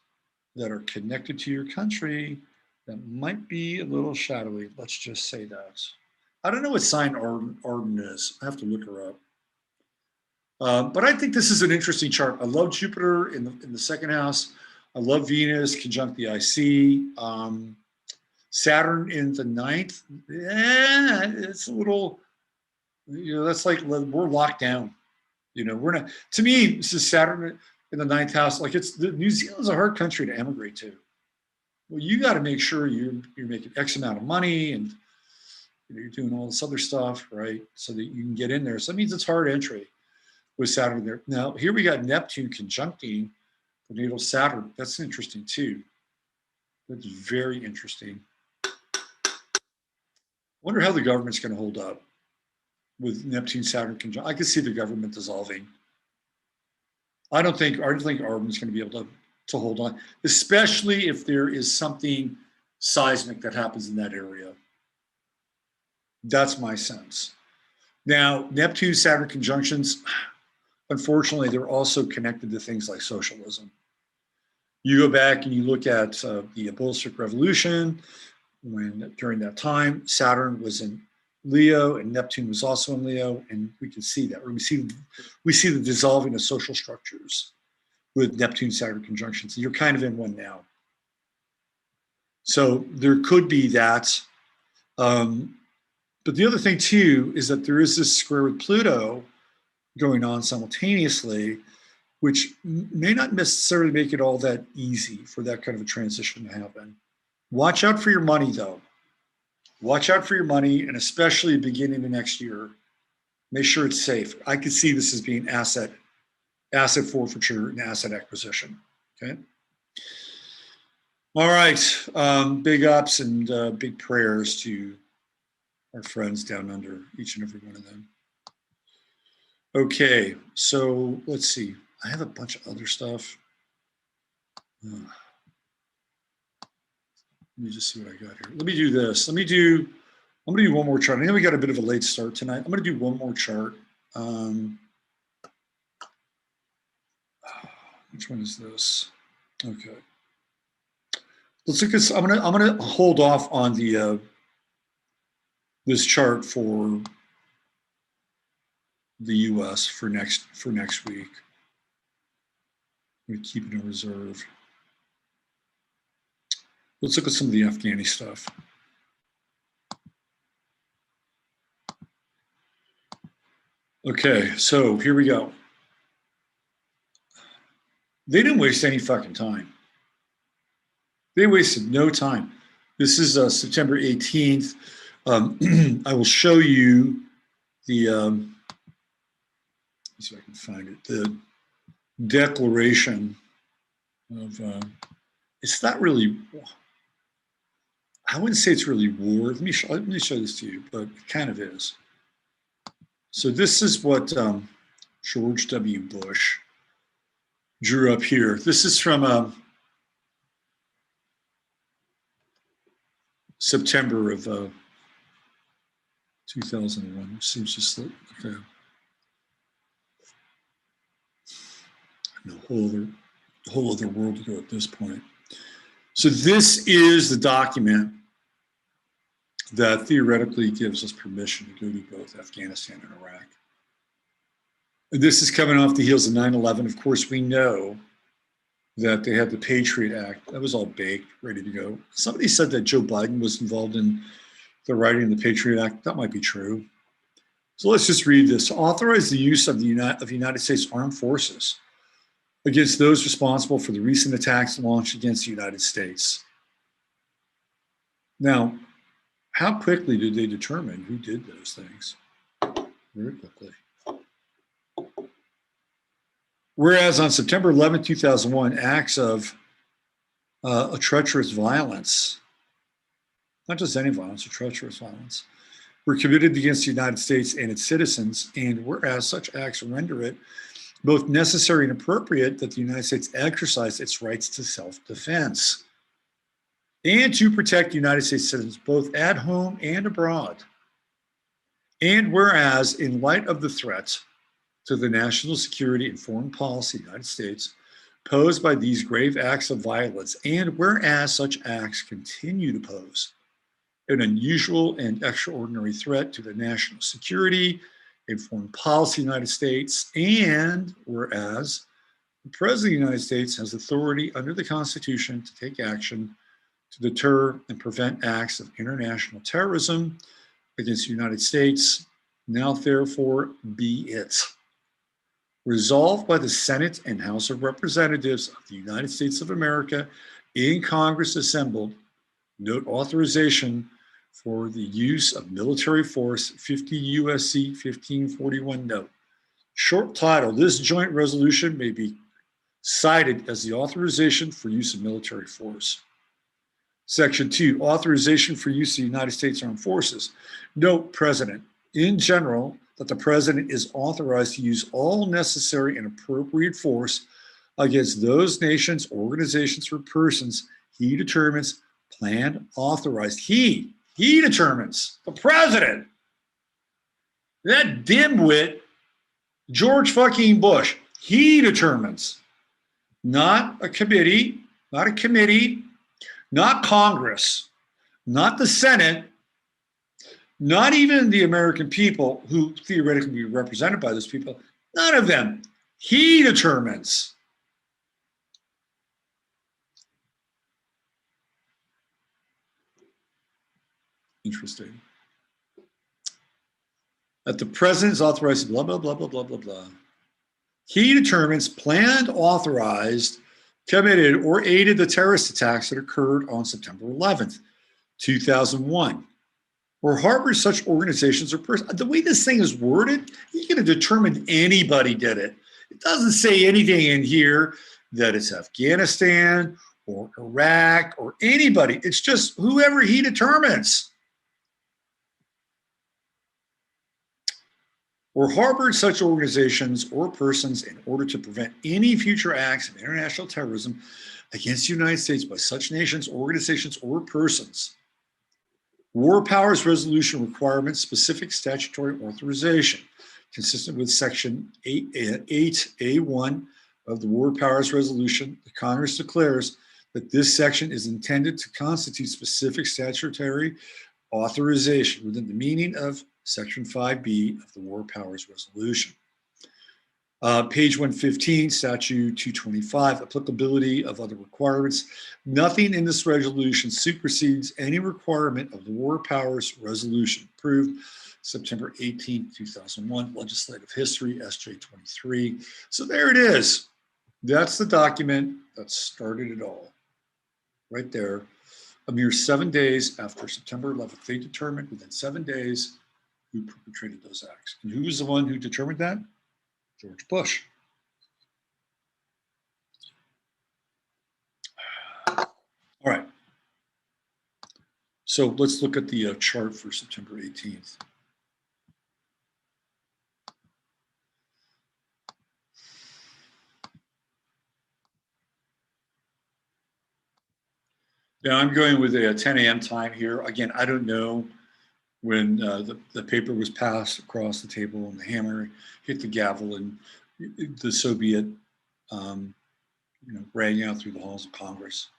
that are connected to your country that might be a little shadowy. Let's just say that. I don't know what sign Arden is. I have to look her up. But I think this is an interesting chart. I love Jupiter in the second house. I love Venus conjunct the IC. Saturn in the ninth, it's a little, that's like we're locked down. We're not. To me, this is Saturn in the ninth house. Like New Zealand's a hard country to emigrate to. Well, you got to make sure you're making X amount of money and you're doing all this other stuff, right? So that you can get in there. So that means it's hard entry with Saturn there. Now, here we got Neptune conjuncting the natal Saturn. That's interesting too. That's very interesting. I wonder how the government's going to hold up with Neptune Saturn conjunct. I could see the government dissolving. I don't think Arden's going to be able to hold on, especially if there is something seismic that happens in that area. That's my sense. Now, Neptune Saturn conjunctions, unfortunately, they're also connected to things like socialism. You go back and you look at the Bolshevik Revolution, when during that time, Saturn was in Leo and Neptune was also in Leo, and we can see that. We see the dissolving of social structures with Neptune Saturn conjunctions. You're kind of in one now. So there could be that. But the other thing too is that there is this square with Pluto going on simultaneously, which may not necessarily make it all that easy for that kind of a transition to happen. Watch out for your money though. Watch out for your money, and especially beginning of next year, make sure it's safe. I could see this as being asset forfeiture and asset acquisition, okay? All right, big ups and big prayers to our friends down under, each and every one of them. Okay, so let's see. I have a bunch of other stuff. Let me just see what I got here. Let me do this. I'm gonna do one more chart. I know we got a bit of a late start tonight. I'm gonna do one more chart. Which one is this? Okay. Let's look at, I'm gonna hold off on the this chart for the US for next week. I'm gonna keep it in reserve. Let's look at some of the Afghani stuff. Okay, so here we go. They didn't waste any fucking time. They wasted no time. This is September 18th. I will show you the, let's see if I can find it, the declaration of, it's not really, I wouldn't say it's really war. Let me show this to you, but it kind of is. So this is what George W. Bush drew up here. This is from September of 2001. It seems just like a whole other world to go at this point. So this is the document that theoretically gives us permission to go to both Afghanistan and Iraq. And this is coming off the heels of 9/11. Of course, we know that they had the Patriot Act. That was all baked, ready to go. Somebody said that Joe Biden was involved in the writing of the Patriot Act. That might be true. So let's just read this. Authorize the use of the United States Armed Forces against those responsible for the recent attacks launched against the United States. Now, how quickly did they determine who did those things? Very quickly. Whereas on September 11, 2001, acts of a treacherous violence, not just any violence, a treacherous violence, were committed against the United States and its citizens, and whereas such acts render it both necessary and appropriate that the United States exercise its rights to self-defense and to protect United States citizens both at home and abroad. And whereas in light of the threat to the national security and foreign policy of the United States posed by these grave acts of violence, and whereas such acts continue to pose an unusual and extraordinary threat to the national security and foreign policy of the United States, and whereas The President of the United States has authority under the Constitution to take action to deter and prevent acts of international terrorism against the United States. Now, therefore, be it. Resolved by the Senate and House of Representatives of the United States of America in Congress assembled, note authorization for the use of military force, 50 U.S.C. 1541 note. Short title, this joint resolution may be cited as the authorization for use of military force. Section 2, authorization for use of the United States Armed Forces. Note, President, in general, that the President is authorized to use all necessary and appropriate force against those nations, organizations, or persons he determines planned, authorized. He determines, the President. That dimwit, George fucking Bush, he determines. Not a committee, not Congress, not the Senate, not even the American people who theoretically be represented by those people. None of them. He determines. Interesting. That the president is authorized, blah, blah, blah, blah, blah, blah, blah. He determines planned, authorized, committed, or aided the terrorist attacks that occurred on September 11th, 2001, or harbors such organizations or persons. The way this thing is worded, you can determine anybody did it. It doesn't say anything in here that it's Afghanistan or Iraq or anybody. It's just whoever he determines. Or harbored such organizations or persons in order to prevent any future acts of international terrorism against the United States by such nations, organizations, or persons. War powers resolution requirements, specific statutory authorization, consistent with Section 8A1 of the War Powers Resolution. The Congress declares that this section is intended to constitute specific statutory authorization within the meaning of Section 5B of the War Powers Resolution. Page 115, Statute 225, applicability of other requirements. Nothing in this resolution supersedes any requirement of the War Powers Resolution, approved September 18, 2001, legislative history, SJ 23. So there it is. That's the document that started it all. Right there. A mere 7 days after September 11th, they determined within 7 days who perpetrated those acts. And who was the one who determined that? George Bush. All right. So let's look at the chart for September 18th. Yeah, I'm going with a 10 a.m. time here. Again, I don't know when the paper was passed across the table and the hammer hit the gavel and the Soviet rang out through the halls of Congress.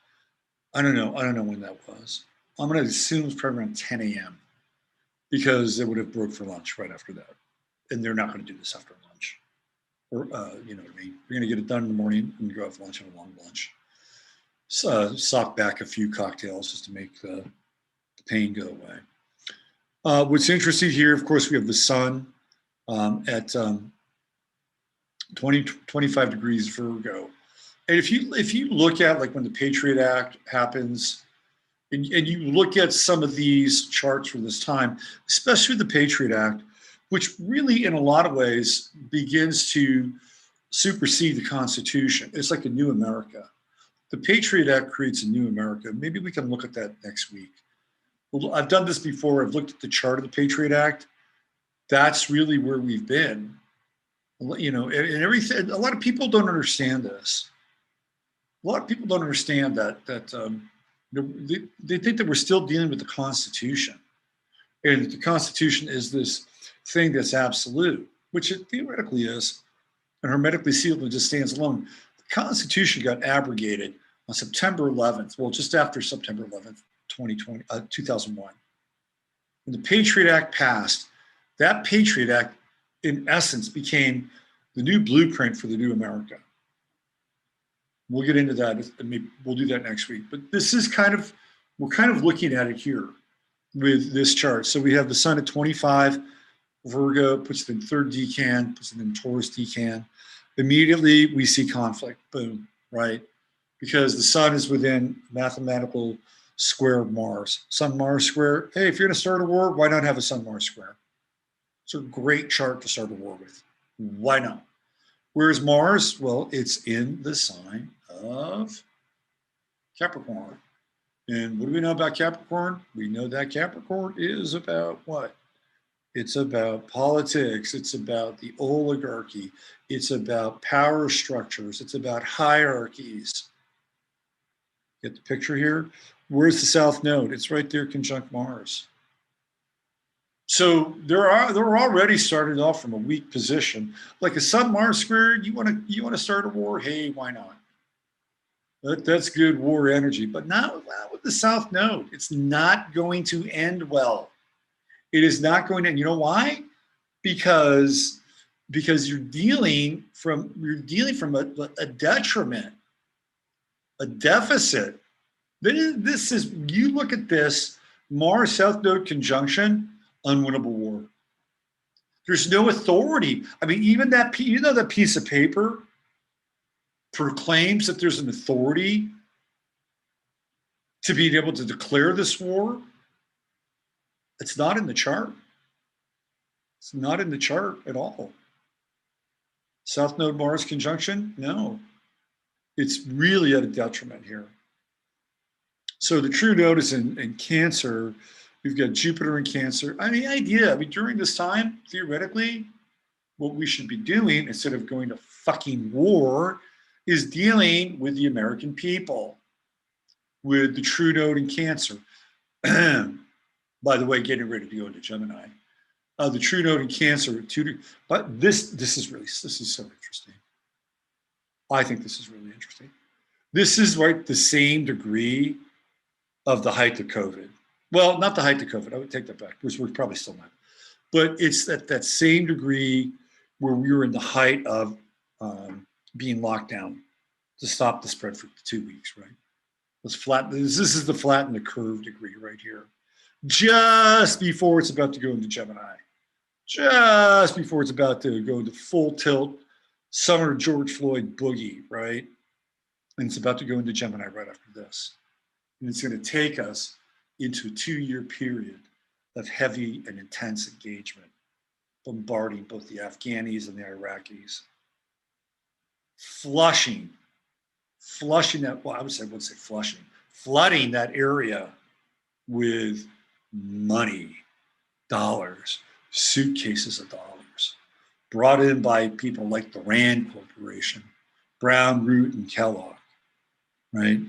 I don't know when that was. I'm going to assume it's probably around 10 a.m. because they would have broke for lunch right after that. And they're not going to do this after lunch. Or, you know what I mean? We're going to get it done in the morning and go have lunch and a long lunch. Sock back a few cocktails just to make the pain go away. What's interesting here, of course, we have the sun at 25 degrees Virgo. And if you look at like when the Patriot Act happens, and you look at some of these charts from this time, especially the Patriot Act, which really in a lot of ways begins to supersede the Constitution. It's like a new America. The Patriot Act creates a new America. Maybe we can look at that next week. Well, I've done this before. I've looked at the chart of the Patriot Act. That's really where we've been. You know, and everything. A lot of people don't understand this. A lot of people don't understand that they think that we're still dealing with the Constitution, and the Constitution is this thing that's absolute, which it theoretically is, and hermetically sealed and just stands alone. The Constitution got abrogated on September 11th, well, just after September 11th, 2001. When the Patriot Act passed, that Patriot Act, in essence, became the new blueprint for the new America. We'll get into that. Maybe we'll do that next week. But this is kind of, we're kind of looking at it here with this chart. So we have the sun at 25, Virgo puts it in third decan, puts it in Taurus decan. Immediately we see conflict, boom, right? Because the sun is within mathematical square of Mars. Sun-Mars square, hey, if you're gonna start a war, why not have a Sun-Mars square? It's a great chart to start a war with. Why not? Where's Mars? Well, it's in the sign of Capricorn. And what do we know about Capricorn? We know that Capricorn is about what? It's about politics. It's about the oligarchy. It's about power structures. It's about hierarchies. Get the picture here? Where's the South Node? It's right there, conjunct Mars. So they're already started off from a weak position. Like a Sun-Mars square, you want to start a war? Hey, why not? That's good war energy, but not with the South Node. It's not going to end well. It is not going to. And you know why? Because you're dealing from a detriment, a deficit. This is, you look at this Mars South Node conjunction, unwinnable war. There's no authority. I mean, even that, you know, that piece of paper proclaims that there's an authority to be able to declare this war. It's not in the chart. It's not in the chart at all. South Node Mars conjunction, no. It's really at a detriment here. So the true node is in Cancer. We've got Jupiter in Cancer. I mean, during this time, theoretically, what we should be doing instead of going to fucking war is dealing with the American people, with the true node in Cancer. By the way, getting ready to go into Gemini. The true node in Cancer, but this is so interesting. I think this is really interesting. This is right the same degree of the height of COVID. Well, not the height of COVID. I would take that back, because we're probably still not. But it's that same degree where we were in the height of being locked down to stop the spread for 2 weeks, right? Let's flatten this. This is the flatten the curve degree right here. Just before it's about to go into Gemini. Just before it's about to go into full tilt, summer George Floyd boogie, right? And it's about to go into Gemini right after this. And it's going to take us into a 2-year period of heavy and intense engagement, bombarding both the Afghanis and the Iraqis, flushing that, well, I would say flushing, flooding that area with money, dollars, suitcases of dollars, brought in by people like the Rand Corporation, Brown, Root, and Kellogg, right?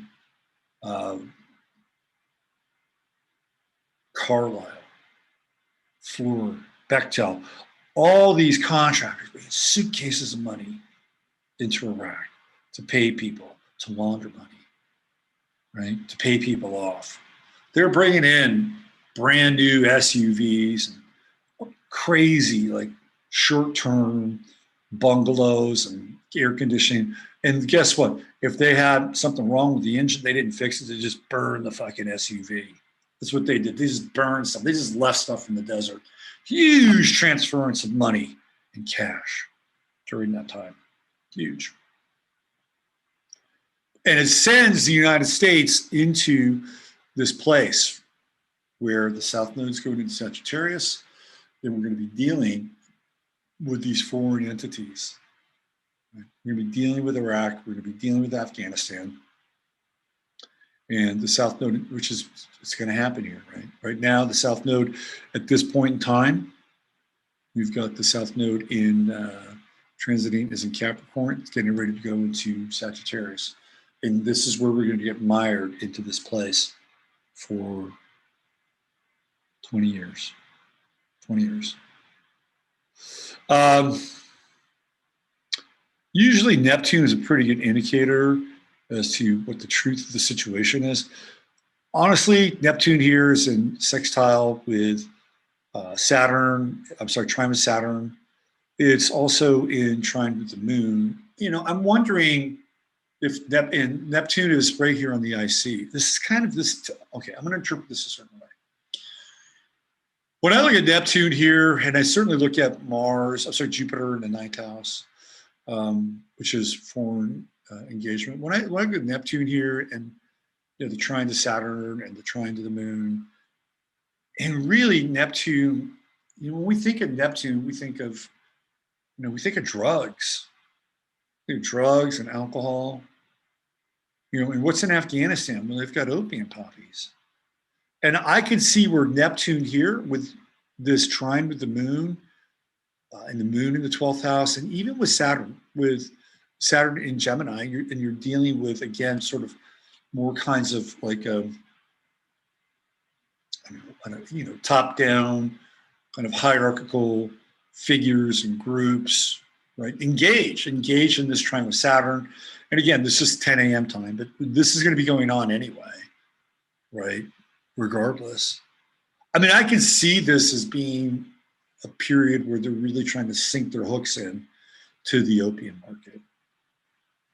Carlyle, Fluor, Bechtel, all these contractors bringing suitcases of money into Iraq to pay people, to launder money, right? To pay people off. They're bringing in brand new SUVs and crazy, like short-term bungalows and air conditioning. And guess what? If they had something wrong with the engine, they didn't fix it. They just burned the fucking SUV. That's what they did. They just burned stuff. They just left stuff in the desert. Huge transference of money and cash during that time. Huge. And it sends the United States into this place where the South Node's going into Sagittarius. Then we're going to be dealing with these foreign entities. We're going to be dealing with Iraq. We're going to be dealing with Afghanistan. And the South Node, which is, it's going to happen here, right? Right now, the South Node, at this point in time, we've got the South Node in transiting is in Capricorn. It's getting ready to go into Sagittarius. And this is where we're going to get mired into this place for 20 years. 20 years. Usually Neptune is a pretty good indicator as to what the truth of the situation is. Honestly, Neptune here is in sextile with Saturn, trine with Saturn. It's also in trine with the moon. You know, I'm wondering and Neptune is right here on the IC. This is kind of this, okay, I'm going to interpret this a certain way. When I look at Neptune here, and I certainly look at Mars, I'm sorry, Jupiter in the ninth house, which is foreign engagement. When I look at Neptune here and the trine to Saturn and the trine to the moon, and really Neptune, when we think of Neptune, we think of, we think of drugs. We think of drugs and alcohol. And what's in Afghanistan? Well, they've got opium poppies. And I can see where Neptune here with this trine with the moon, and the moon in the 12th house, and even with Saturn in Gemini, you're dealing with, again, sort of more kinds of like, top down, kind of hierarchical figures and groups, right? Engage in this trine with Saturn. And again, this is 10 a.m. time, but this is going to be going on anyway, right? Regardless. I mean, I can see this as being a period where they're really trying to sink their hooks in to the opium market.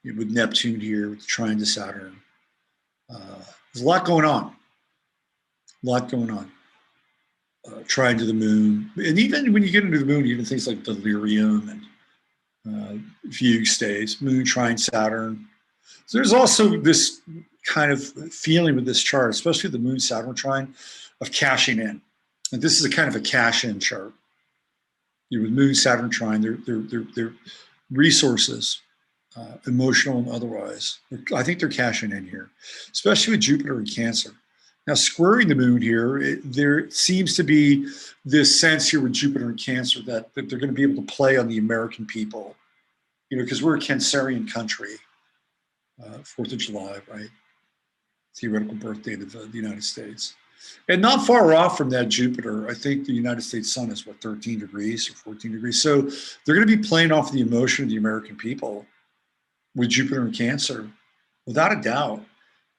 With Neptune here, with trine to Saturn. There's a lot going on. Trine to the moon. And even when you get into the moon, even things like delirium and fugue states, moon trine Saturn. So there's also this kind of feeling with this chart, especially the moon Saturn trine, of cashing in. And this is a kind of a cash in chart. With moon Saturn trine, their resources, emotional and otherwise, I think they're cashing in here, especially with Jupiter in Cancer. Now, squaring the moon here, there seems to be this sense here with Jupiter in Cancer that they're going to be able to play on the American people, because we're a Cancerian country, 4th of July, right? Theoretical birth date of the United States. And not far off from that Jupiter, I think the United States sun is, 13 degrees or 14 degrees. So they're going to be playing off the emotion of the American people with Jupiter in Cancer, without a doubt.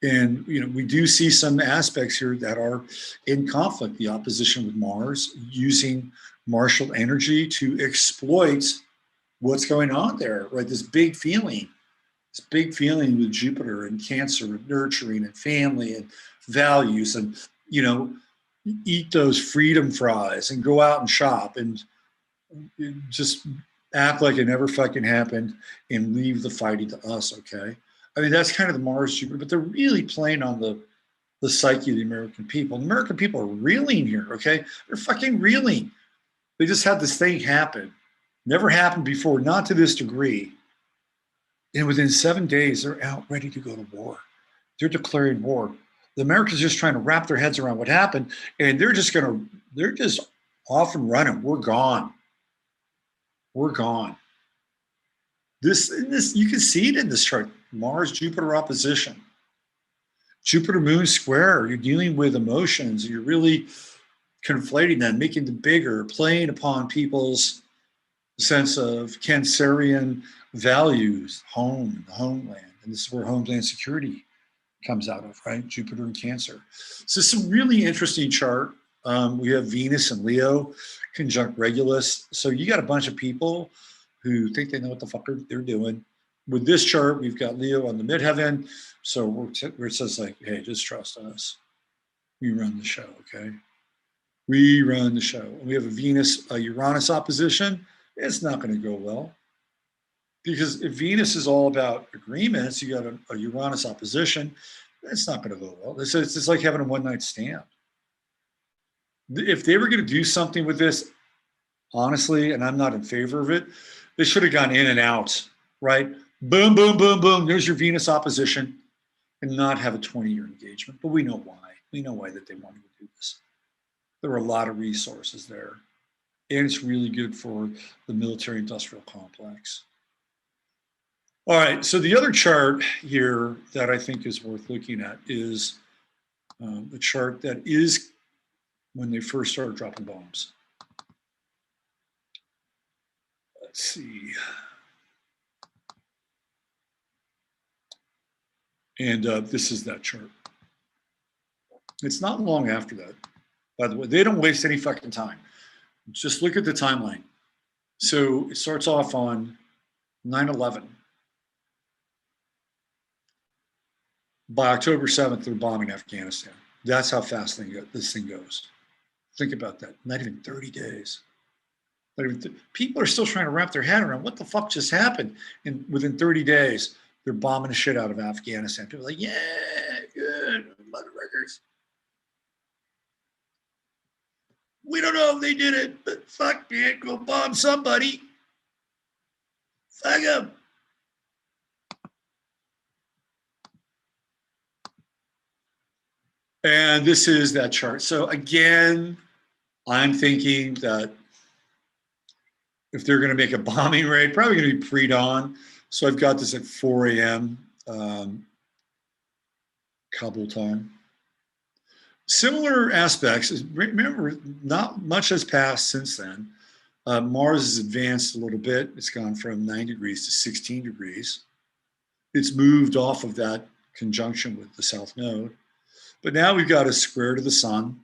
And, we do see some aspects here that are in conflict. The opposition with Mars, using martial energy to exploit what's going on there, right? This big feeling with Jupiter and Cancer and nurturing and family and values and, eat those freedom fries and go out and shop and just act like it never fucking happened and leave the fighting to us, okay? I mean, that's kind of the Mars Jupiter, but they're really playing on the psyche of the American people. The American people are reeling here, okay? They're fucking reeling. They just had this thing happen. Never happened before, not to this degree. And within 7 days, they're out ready to go to war. They're declaring war. The Americans are just trying to wrap their heads around what happened, and they're just off and running. We're gone. This you can see it in this chart. Mars Jupiter opposition, Jupiter Moon square. You're dealing with emotions. You're really conflating them, making them bigger, playing upon people's sense of Cancerian values, home, the homeland, and this is where homeland security comes out of, right? Jupiter and Cancer. So it's a really interesting chart. We have Venus and Leo conjunct Regulus. So you got a bunch of people who think they know what the fuck they're doing. With this chart, we've got Leo on the midheaven. So where it says like, hey, just trust us. We run the show, okay? We run the show. We have a Venus-Uranus opposition. It's not going to go well. Because if Venus is all about agreements, you got a Uranus opposition, it's not going to go well. It's just like having a one-night stand. If they were going to do something with this, honestly, and I'm not in favor of it, they should have gone in and out, right? Boom, boom, boom, boom. There's your Venus opposition, and not have a 20-year engagement. But we know why. We know why that they wanted to do this. There were a lot of resources there, and it's really good for the military-industrial complex. All right, so the other chart here that I think is worth looking at is the chart that is when they first started dropping bombs. Let's see. And this is that chart. It's not long after that. By the way, they don't waste any fucking time. Just look at the timeline. So it starts off on 9/11. By October 7th, they're bombing Afghanistan. That's how fast this thing goes. Think about that. Not even 30 days. People are still trying to wrap their head around what the fuck just happened. And within 30 days, they're bombing the shit out of Afghanistan. People are like, yeah, good, motherfuckers. We don't know if they did it, but fuck it, go bomb somebody. Fuck them. And this is that chart. So again, I'm thinking that if they're going to make a bombing raid, probably going to be pre-dawn. So I've got this at 4 a.m. Kabul time. Similar aspects. Remember, not much has passed since then. Mars has advanced a little bit. It's gone from 9 degrees to 16 degrees. It's moved off of that conjunction with the South Node. But now we've got a square to the sun.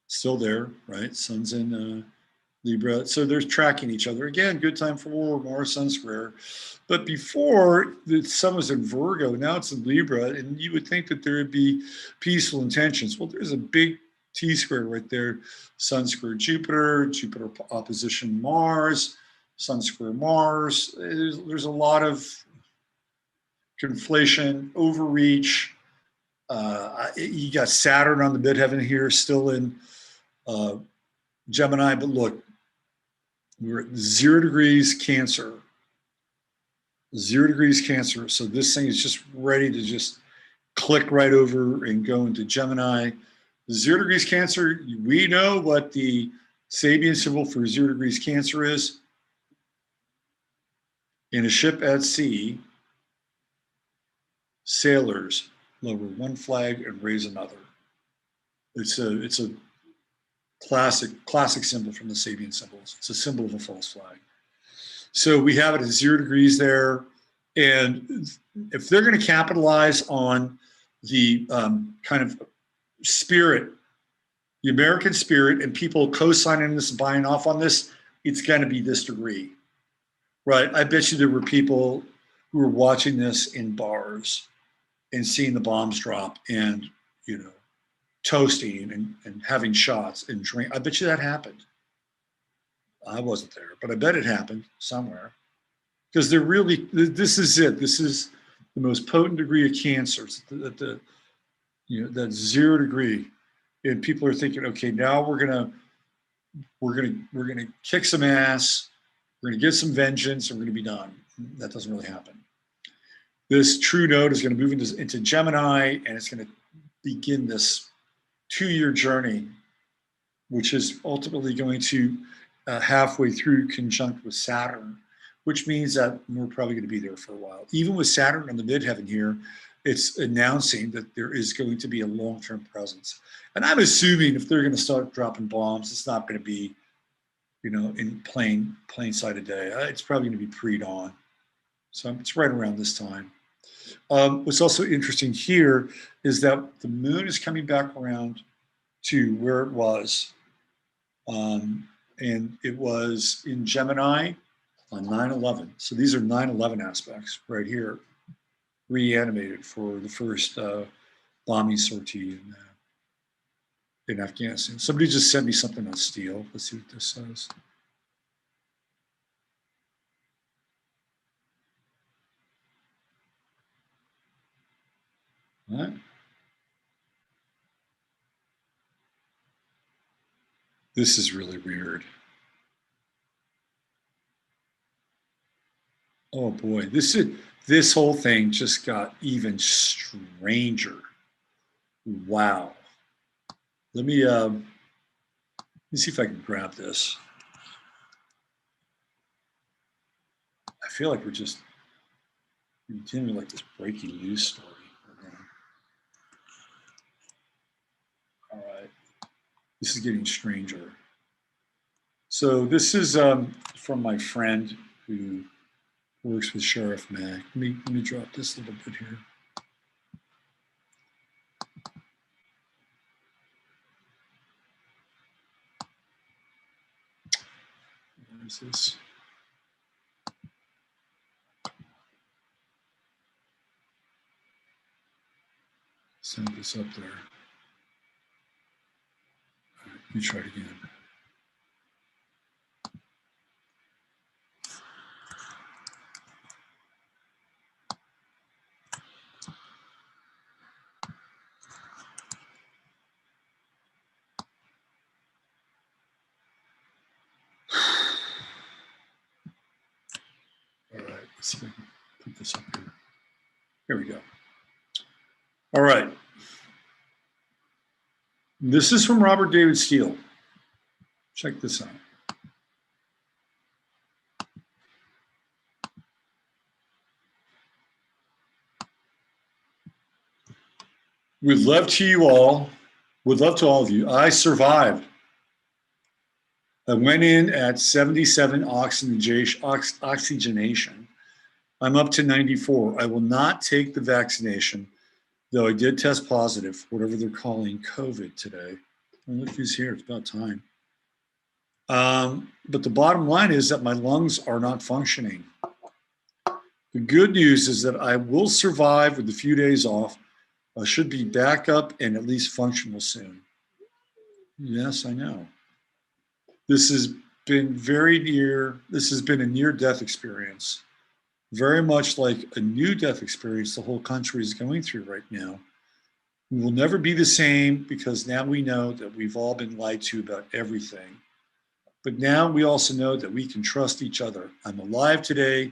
Still there, right? Sun's in Libra. So they're tracking each other. Again, good time for war, Mars, Sun square. But before, the sun was in Virgo. Now it's in Libra. And you would think that there would be peaceful intentions. Well, there's a big T square right there. Sun square Jupiter, Jupiter opposition Mars, Sun square Mars. There's a lot of conflation, overreach. You got Saturn on the midheaven here, still in Gemini. But look, we're at 0 degrees Cancer. 0 degrees Cancer. So this thing is just ready to just click right over and go into Gemini. 0 degrees Cancer, we know what the Sabian symbol for 0 degrees Cancer is. In a ship at sea, sailors lower one flag and raise another. It's a classic symbol from the Sabian symbols. It's a symbol of a false flag. So we have it at 0 degrees there. And if they're going to capitalize on the kind of spirit, the American spirit, and people co-signing this and buying off on this, it's going to be this degree, right? I bet you there were people who were watching this in bars and seeing the bombs drop and, you know, toasting and having shots and drink. I bet you that happened. I wasn't there, but I bet it happened somewhere. Because they're really, this is it. This is the most potent degree of Cancer. That 0 degree, and people are thinking, okay, now we're gonna kick some ass, we're gonna get some vengeance, and we're gonna be done. That doesn't really happen. This true node is going to move into Gemini, and it's going to begin this 2-year journey, which is ultimately going to halfway through conjunct with Saturn, which means that we're probably going to be there for a while. Even with Saturn on the midheaven here, it's announcing that there is going to be a long-term presence. And I'm assuming if they're going to start dropping bombs, it's not going to be, you know, in plain sight of day. It's probably going to be pre-dawn. So it's right around this time. What's also interesting here is that the moon is coming back around to where it was. And it was in Gemini on 9/11. So these are 9/11 aspects right here, reanimated for the first bombing sortie in Afghanistan. Somebody just sent me something on Steele. Let's see what this says. All right. This is really weird. Oh boy, this whole thing just got even stranger. Wow. Let me see if I can grab this. I feel like we're just continuing like this breaking news story. All right, this is getting stranger. So this is from my friend who works with Sheriff Mac. Let me drop this a little bit here. Where's this? Send this up there. All right, let me try it again. All right, let's see if I can put this up here. Here we go. All right. This is from Robert David Steele. Check this out. With love to you all, with love to all of you, I survived. I went in at 77 oxygenation. I'm up to 94. I will not take the vaccination, though I did test positive for whatever they're calling COVID today. Well, look who's here. It's about time. But the bottom line is that my lungs are not functioning. The good news is that I will survive with a few days off. I should be back up and at least functional soon. Yes, I know. This has been this has been a near-death experience. Very much like a new death experience the whole country is going through right now. We will never be the same because now we know that we've all been lied to about everything. But now we also know that we can trust each other. I'm alive today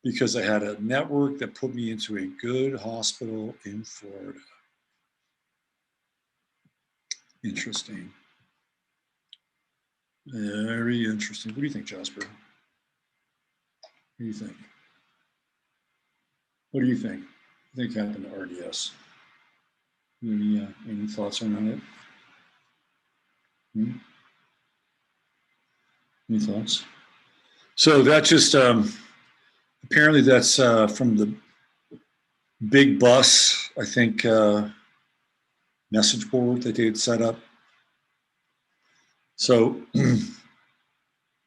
because I had a network that put me into a good hospital in Florida. Interesting. Very interesting. What do you think, Jasper? What do you think? What do you think? What do you think happened to RDS? Any thoughts on it? Any thoughts? So that just apparently that's from the big bus, I think, message board that they had set up. So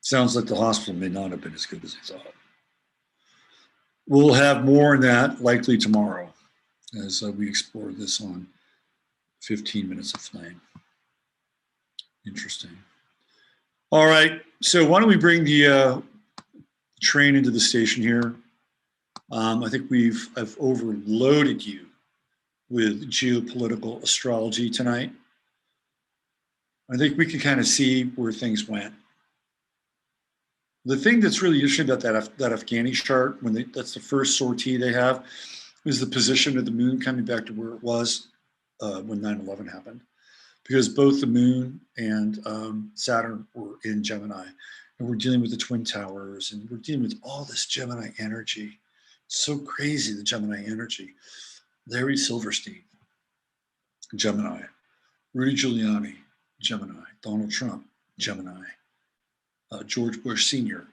sounds like the hospital may not have been as good as they thought. We'll have more on that likely tomorrow as we explore this on 15 Minutes of Flame. Interesting. All right, so why don't we bring the train into the station here. I think I've overloaded you with geopolitical astrology tonight. I think we can kind of see where things went. The thing that's really interesting about that Afghani chart, that's the first sortie they have, is the position of the moon coming back to where it was when 9/11 happened, because both the moon and Saturn were in Gemini, and we're dealing with the twin towers, and we're dealing with all this Gemini energy. It's so crazy, the Gemini energy. Larry Silverstein, Gemini. Rudy Giuliani, Gemini. Donald Trump, Gemini. George Bush Sr.,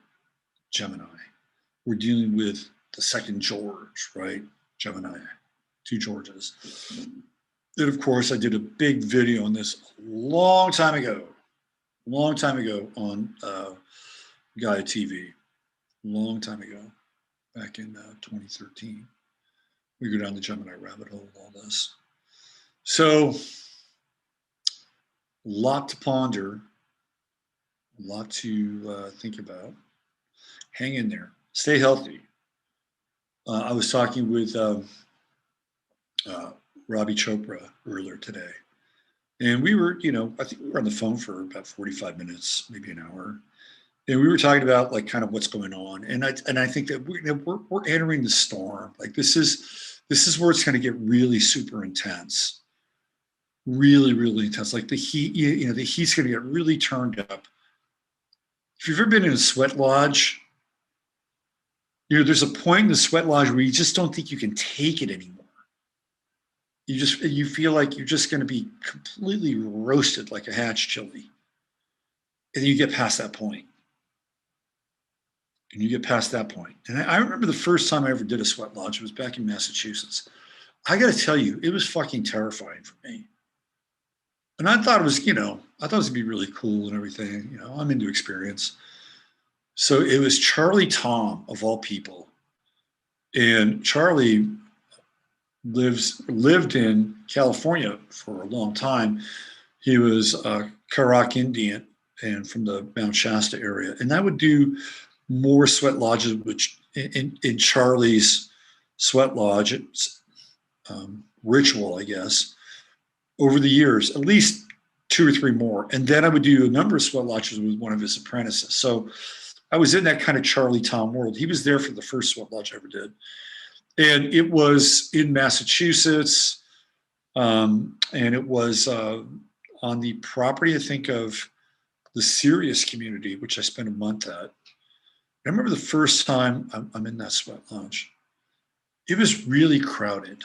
Gemini. We're dealing with the second George, right? Gemini, 2 Georges. And of course, I did a big video on this a long time ago on Gaia TV, long time ago, back in 2013. We go down the Gemini rabbit hole, all this. So, a lot to ponder, a lot to think about. Hang in there. Stay healthy. I was talking with Robbie Chopra earlier today. And we were, I think we were on the phone for about 45 minutes, maybe an hour. And we were talking about like kind of what's going on. And I think that we're entering the storm. Like this is where it's going to get really super intense. Really, really intense. Like the heat, the heat's going to get really turned up. If you've ever been in a sweat lodge, there's a point in the sweat lodge where you just don't think you can take it anymore. You feel like you're just going to be completely roasted like a hatch chili. And you get past that point. And I remember the first time I ever did a sweat lodge, it was back in Massachusetts. I got to tell you, it was fucking terrifying for me. And I thought it was, I thought it was going to be really cool and everything. I'm into experience. So it was Charlie Tom, of all people. And Charlie lived in California for a long time. He was a Karak Indian and from the Mount Shasta area. And I would do more sweat lodges, which in Charlie's sweat lodge, it's ritual, I guess, over the years, at least 2 or 3 more. And then I would do a number of sweat lodges with one of his apprentices. So I was in that kind of Charlie Tom world. He was there for the first sweat lodge I ever did. And it was in Massachusetts. And it was on the property, I think, of the Sirius community, which I spent a month at. I remember the first time I'm in that sweat lodge. It was really crowded.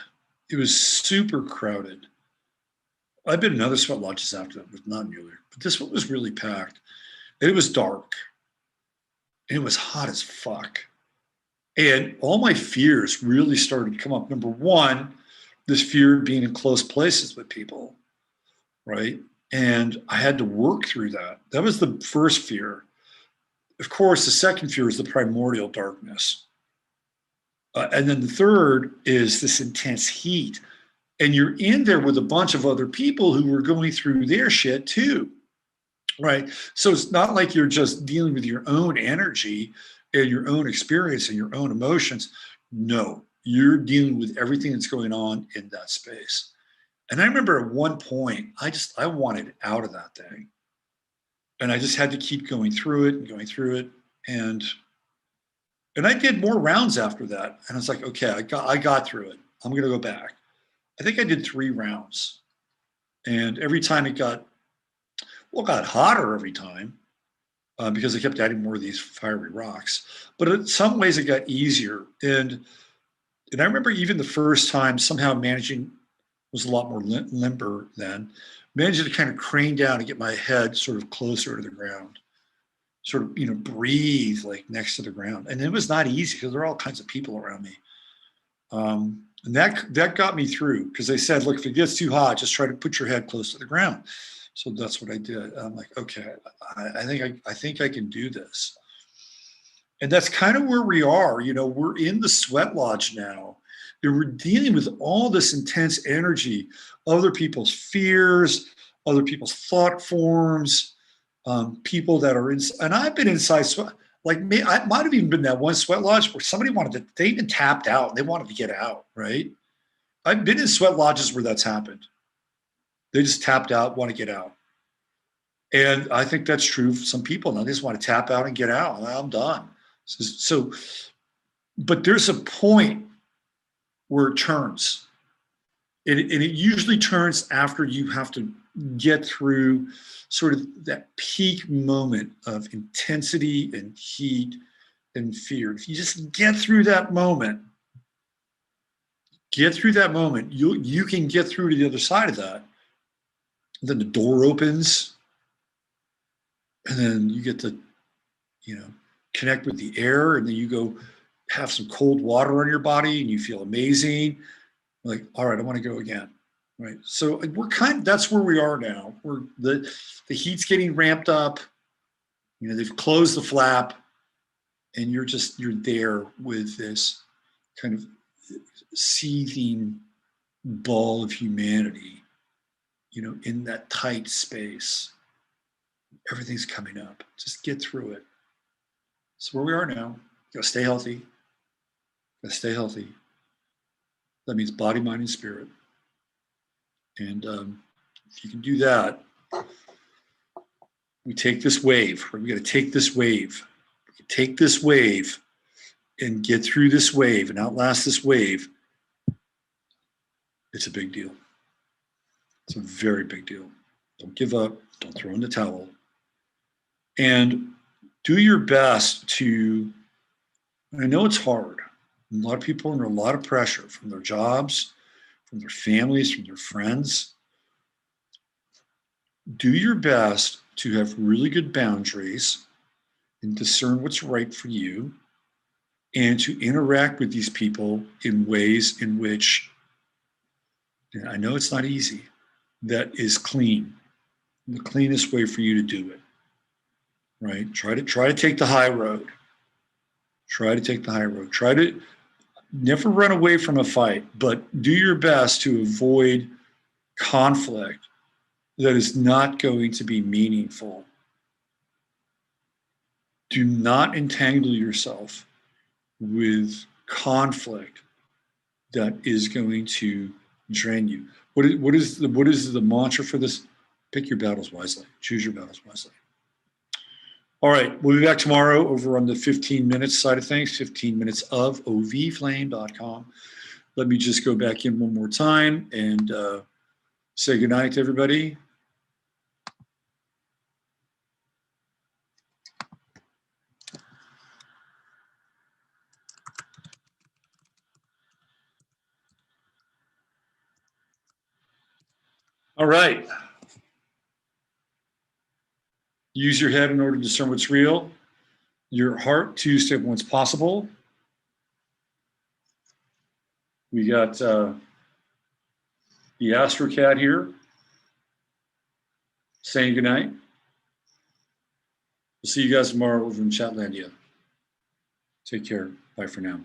It was super crowded. I've been in other sweat lodges after that, but not nearly. But this one was really packed. And it was dark. And it was hot as fuck. And all my fears really started to come up. Number one, this fear of being in close places with people, right? And I had to work through that. That was the first fear. Of course, the second fear is the primordial darkness. And then the third is this intense heat. And you're in there with a bunch of other people who are going through their shit too, right? So it's not like you're just dealing with your own energy and your own experience and your own emotions. No, you're dealing with everything that's going on in that space. And I remember at one point, I wanted out of that thing. And I just had to keep going through it and going through it. And I did more rounds after that. And I was like, okay, I got through it. I'm going to go back. I think I did 3 rounds. And every time it got hotter every time because I kept adding more of these fiery rocks. But in some ways it got easier. And I remember even the first time somehow managing, was a lot more limber then, managing to kind of crane down and get my head sort of closer to the ground, sort of, breathe like next to the ground. And it was not easy because there are all kinds of people around me. And that got me through because they said, look, if it gets too hot, just try to put your head close to the ground. So that's what I did. I'm like, okay, I think I can do this. And that's kind of where we are. We're in the sweat lodge now. And we're dealing with all this intense energy, other people's fears, other people's thought forms, people that are in. And I've been inside sweat. Like me, I might have even been that one sweat lodge where somebody they even tapped out. They wanted to get out, right? I've been in sweat lodges where that's happened. They just tapped out, want to get out. And I think that's true for some people. Now they just want to tap out and get out. I'm done. So, but there's a point where it turns. And it usually turns after you have to get through sort of that peak moment of intensity and heat and fear. If you just get through that moment, you can get through to the other side of that. And then the door opens, and then you get to, connect with the air, and then you go have some cold water on your body, and you feel amazing. Like, all right, I want to go again. Right. So that's where we are now. The heat's getting ramped up. They've closed the flap, and you're there with this kind of seething ball of humanity, in that tight space. Everything's coming up. Just get through it. That's where we are now. You gotta stay healthy. That means body, mind, and spirit. And if you can do that, we take this wave. We got to take this wave. We can take this wave and get through this wave and outlast this wave. It's a big deal. It's a very big deal. Don't give up. Don't throw in the towel. And do your best to, I know it's hard. A lot of people are under a lot of pressure from their jobs, from their families, from their friends. Do your best to have really good boundaries and discern what's right for you, and to interact with these people in ways in which, and I know it's not easy, that is clean, the cleanest way for you to do it, right? Try to take the high road. Try to never run away from a fight, but do your best to avoid conflict that is not going to be meaningful. Do not entangle yourself with conflict that is going to drain you. What is the mantra for this? Pick your battles wisely. Choose your battles wisely. All right, we'll be back tomorrow over on the 15 minutes side of things, 15 minutes of ovflame.com. Let me just go back in one more time and say goodnight to everybody. All right. Use your head in order to discern what's real. Your heart to step what's possible. We got the Astro cat here saying goodnight. We'll see you guys tomorrow over in Chatlandia. Take care. Bye for now.